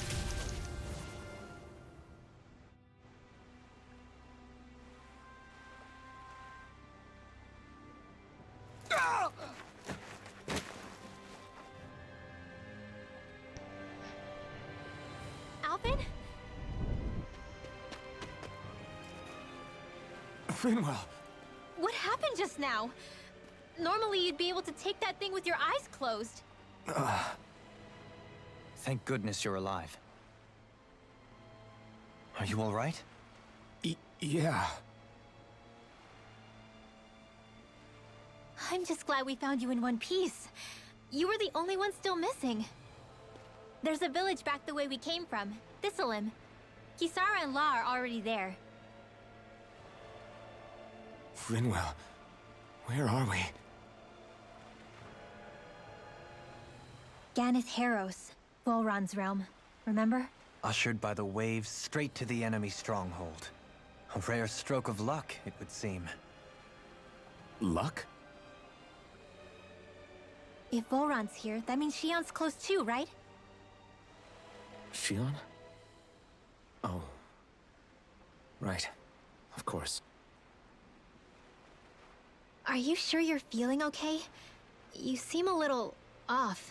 Alphen? Rinwell! What happened just now? Normally you'd be able to take that thing with your eyes closed. Thank goodness you're alive. Are you all right? Yeah. I'm just glad we found you in one piece. You were the only one still missing. There's a village back the way we came from, Thistleim. Kisara and La are already there. Rinwell, where are we? Ganeth Haros, Volron's realm. Remember? Ushered by the waves straight to the enemy stronghold. A rare stroke of luck, it would seem. Luck? If Volron's here, that means Shion's close too, right? Shion? Oh. Right. Of course. Are you sure you're feeling okay? You seem a little off.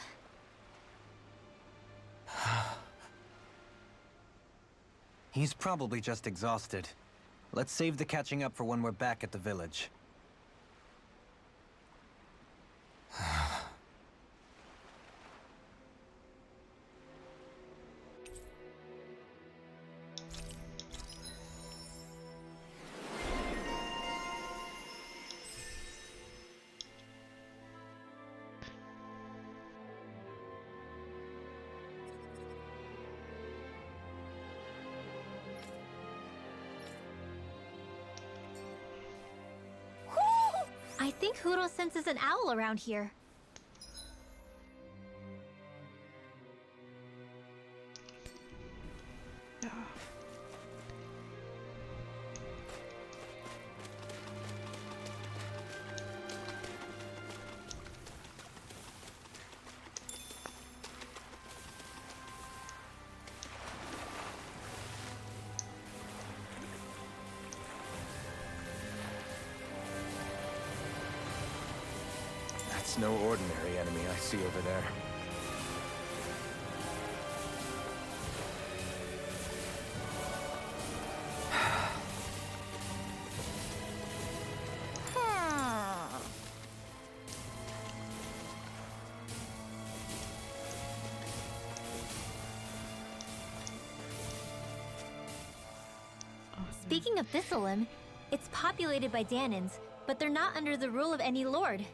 He's probably just exhausted. Let's save the catching up for when we're back at the village. I think Huro senses an owl around here. Ja. That's no ordinary enemy I see over there. Speaking of Thistleim, it's populated by Danans, but they're not under the rule of any lord.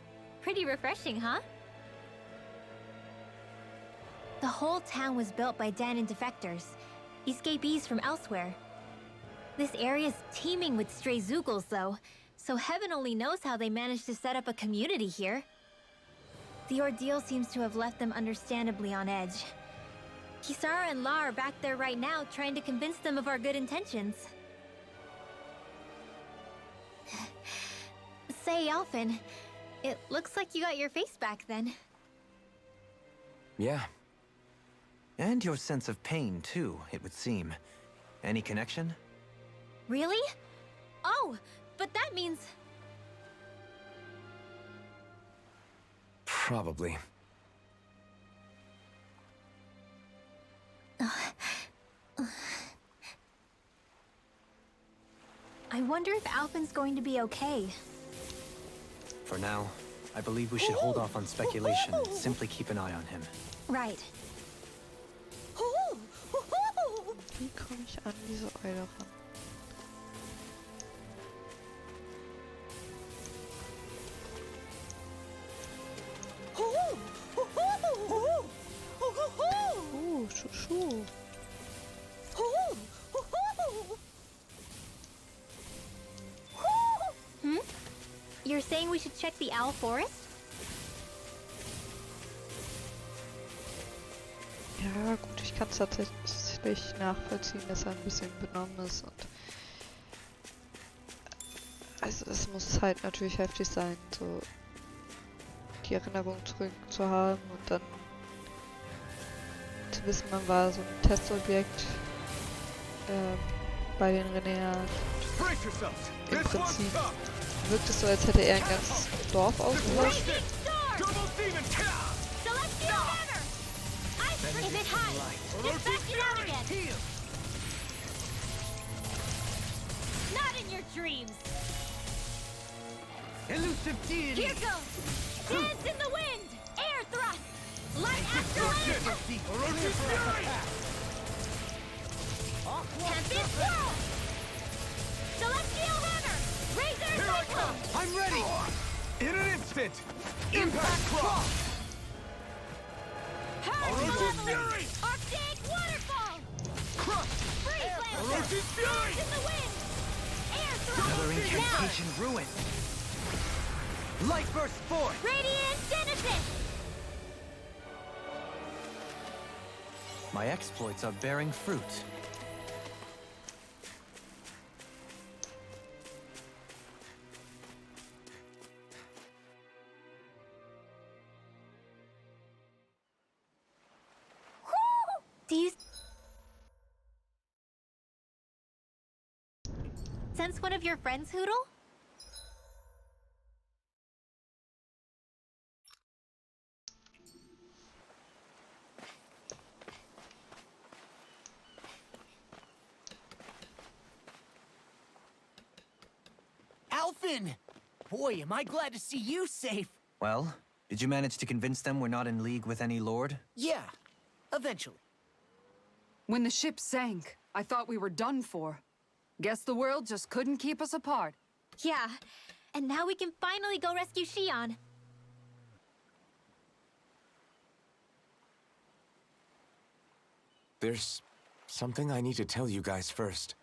Pretty refreshing, huh? The whole town was built by Danan defectors, escapees from elsewhere. This area's teeming with stray Zeugles, though, so heaven only knows how they managed to set up a community here. The ordeal seems to have left them understandably on edge. Kisara and La are back there right now trying to convince them of our good intentions. Say, Alphen, it looks like you got your face back then. Yeah. And your sense of pain, too, it would seem. Any connection? Really? Oh, but that means... Probably. I wonder if Alphen's going to be okay. For now, I believe we should hold off on speculation and simply keep an eye on him. Right. Wie komme ich an diese Eule ran? Schuh. Hmm? You're saying we should check the Owl Forest? Ja, gut, ich kann es tatsächlich nachvollziehen, dass er ein bisschen benommen ist und also es muss halt natürlich heftig sein, so die Erinnerung zurück zu haben und dann zu wissen, man war so ein Testobjekt bei den Renäern. Im Prinzip wirkt es so, als hätte er ein ganzes Dorf ausgelöscht. If it hides, just back it out again. dreams! Elusive deity! Here goes! Dance in the wind! Air thrust! Light astrolabe! Orochi's Fury! Tempest swirl! Celestial hammer! Razor cyclone! I'm ready! In an instant! Impact cross! Orochi's Fury! Arctic waterfall! Crush! Freeze lancer! Orochi's Fury! Dance in the wind! Air Another thrust! incantation ruined. Light burst forth! Radiant genesis! My exploits are bearing fruit. Do you sense one of your friends, Hoodle? Alphen! Boy, am I glad to see you safe. Well, did you manage to convince them we're not in league with any lord? Yeah, eventually. When the ship sank, I thought we were done for. Guess the world just couldn't keep us apart. Yeah, and now we can finally go rescue Shion. There's something I need to tell you guys first.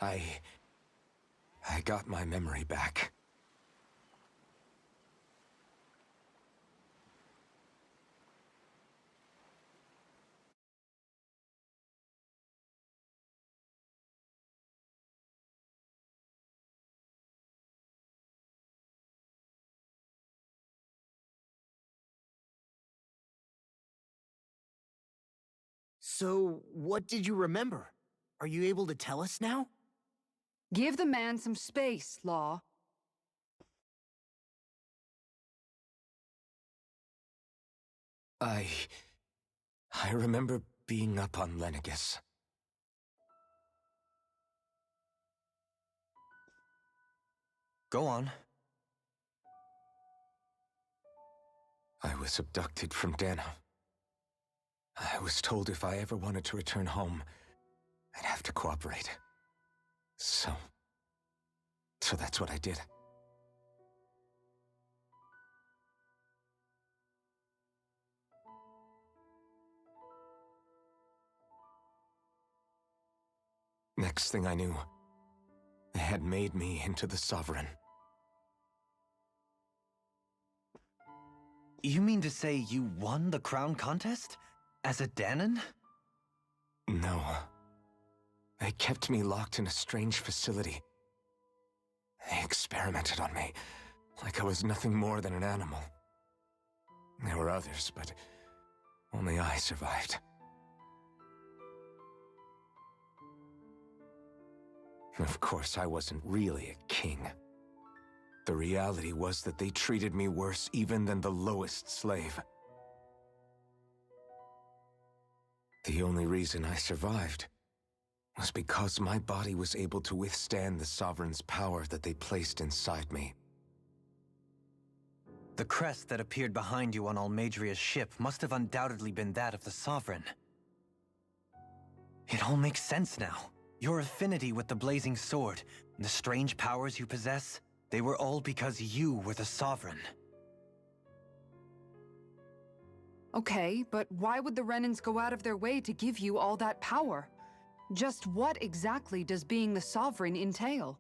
I got my memory back. So, what did you remember? Are you able to tell us now? Give the man some space, Law. I remember being up on Lenegus. Go on. I was abducted from Dana. I was told if I ever wanted to return home, I'd have to cooperate. So that's what I did. Next thing I knew, they had made me into the Sovereign. You mean to say you won the crown contest? As a Danon? No. They kept me locked in a strange facility. They experimented on me, like I was nothing more than an animal. There were others, but only I survived. Of course, I wasn't really a king. The reality was that they treated me worse even than the lowest slave. The only reason I survived was because my body was able to withstand the Sovereign's power that they placed inside me. The crest that appeared behind you on Almadria's ship must have undoubtedly been that of the Sovereign. It all makes sense now. Your affinity with the Blazing Sword, and the strange powers you possess, they were all because you were the Sovereign. Okay, but why would the Renans go out of their way to give you all that power? Just what exactly does being the Sovereign entail?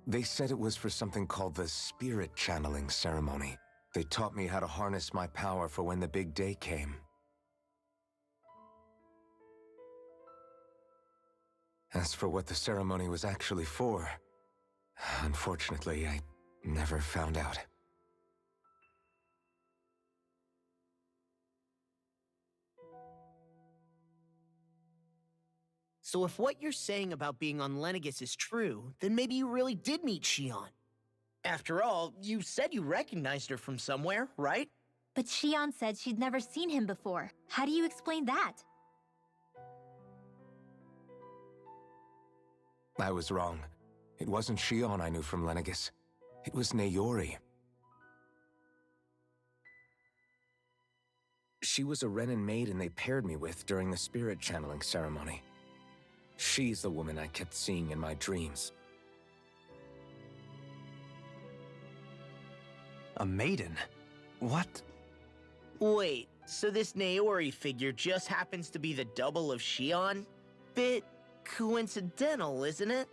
They said it was for something called the Spirit Channeling Ceremony. They taught me how to harness my power for when the big day came. As for what the ceremony was actually for, unfortunately, I never found out. So if what you're saying about being on Lenegus is true, then maybe you really did meet Shion. After all, you said you recognized her from somewhere, right? But Xion said she'd never seen him before. How do you explain that? I was wrong. It wasn't Xion I knew from Lenegis. It was Naori. She was a Renin maiden they paired me with during the spirit channeling ceremony. She's the woman I kept seeing in my dreams. A maiden? What? Wait, so this Naori figure just happens to be the double of Xion? Bit coincidental, isn't it?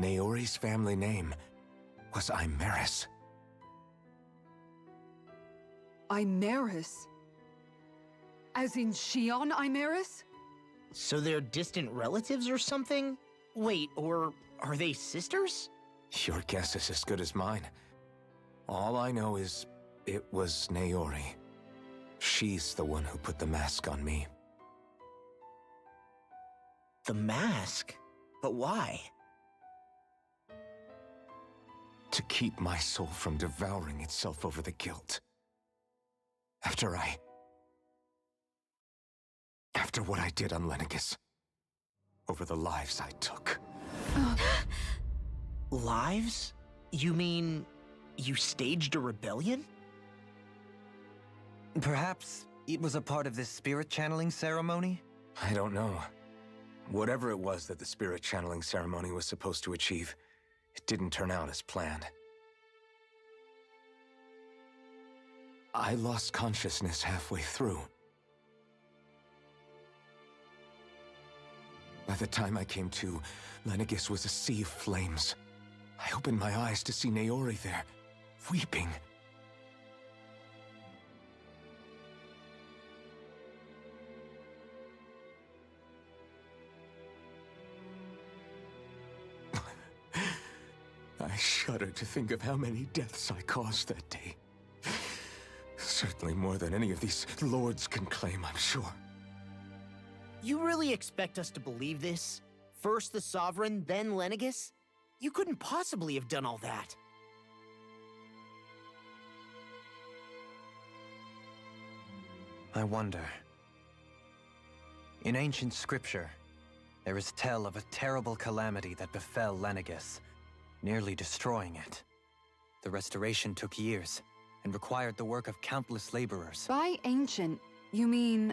Naori's family name was Imeris. Imeris? As in Xion Imeris? So they're distant relatives or something? Wait, or are they sisters? Your guess is as good as mine. All I know is it was Naori. She's the one who put the mask on me. The mask? But why? To keep my soul from devouring itself over the guilt. After what I did on Lenegis. Over the lives I took. Lives? You mean you staged a rebellion? Perhaps it was a part of this spirit channeling ceremony? I don't know. Whatever it was that the spirit channeling ceremony was supposed to achieve, it didn't turn out as planned. I lost consciousness halfway through. By the time I came to, Lenegis was a sea of flames. I opened my eyes to see Naori there, weeping. I shudder to think of how many deaths I caused that day. Certainly more than any of these lords can claim, I'm sure. You really expect us to believe this? First the Sovereign, then Lenegis? You couldn't possibly have done all that. I wonder. In ancient scripture, there is tell of a terrible calamity that befell Lenegis, nearly destroying it. The restoration took years, and required the work of countless laborers. By ancient, you mean...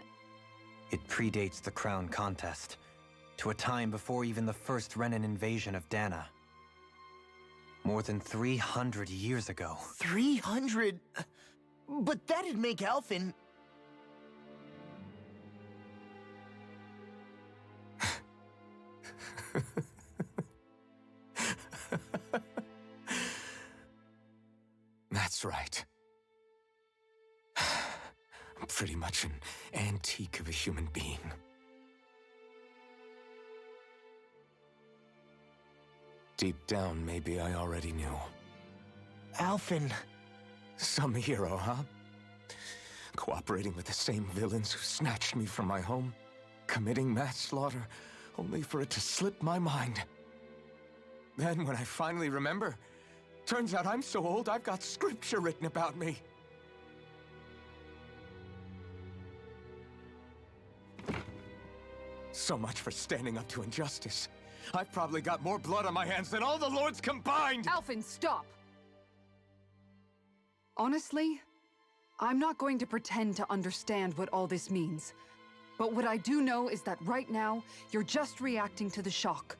It predates the crown contest, to a time before even the first Renin invasion of Dana. More than 300 years ago. 300? But that'd make Alphen... That's right. I'm pretty much an antique of a human being. Deep down, maybe I already knew. Alphen... Some hero, huh? Cooperating with the same villains who snatched me from my home, committing mass slaughter, only for it to slip my mind. Then, when I finally remember, turns out I'm so old I've got scripture written about me. So much for standing up to injustice. I've probably got more blood on my hands than all the lords combined! Alphen, stop! Honestly, I'm not going to pretend to understand what all this means. But what I do know is that right now, you're just reacting to the shock.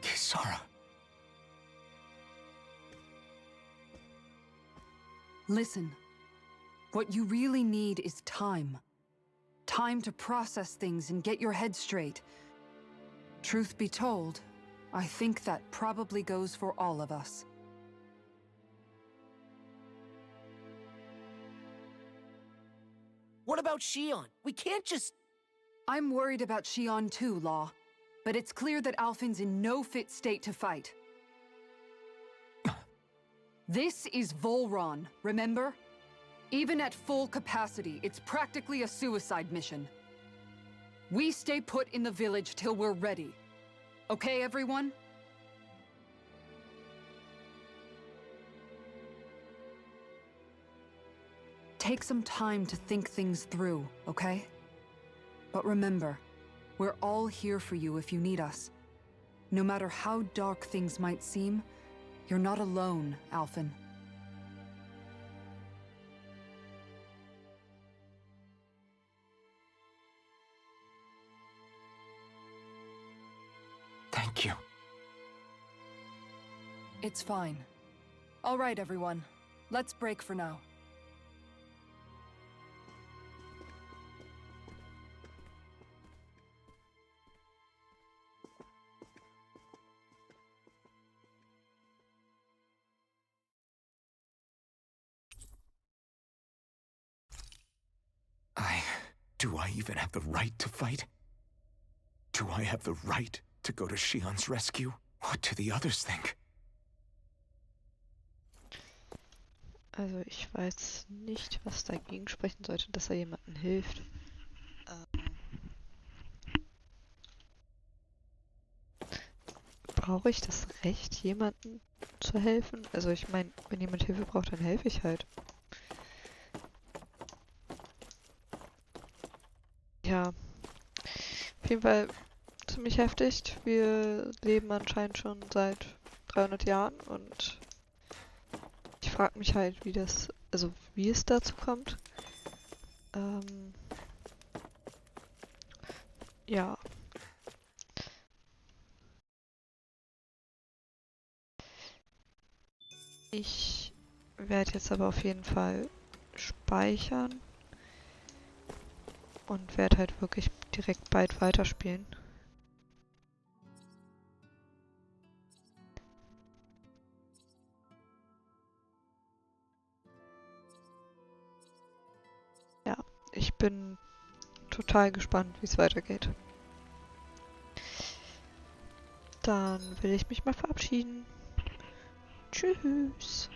Kisara. Listen, what you really need is time. Time to process things and get your head straight. Truth be told, I think that probably goes for all of us. What about Xion? We can't just... I'm worried about Xion too, Law. But it's clear that Alphen's in no fit state to fight. This is Volron, remember? Even at full capacity, it's practically a suicide mission. We stay put in the village till we're ready. Okay, everyone? Take some time to think things through, okay? But remember, we're all here for you if you need us. No matter how dark things might seem, you're not alone, Alphen. Thank you. It's fine. All right, everyone. Let's break for now. Do I even have the right to fight? Do I have the right to go to Shion's rescue? What do the others think? Also ich weiß nicht, was dagegen sprechen sollte, dass er jemandem hilft. Brauche ich das Recht, jemandem zu helfen? Also ich meine, wenn jemand Hilfe braucht, dann helfe ich halt. Ja, auf jeden Fall ziemlich heftig. Wir leben anscheinend schon seit 300 Jahren und ich frage mich halt, wie es dazu kommt. Ja. Ich werde jetzt aber auf jeden Fall speichern und werde halt wirklich direkt bald weiterspielen. Ja, ich bin total gespannt, wie es weitergeht. Dann will ich mich mal verabschieden. Tschüss.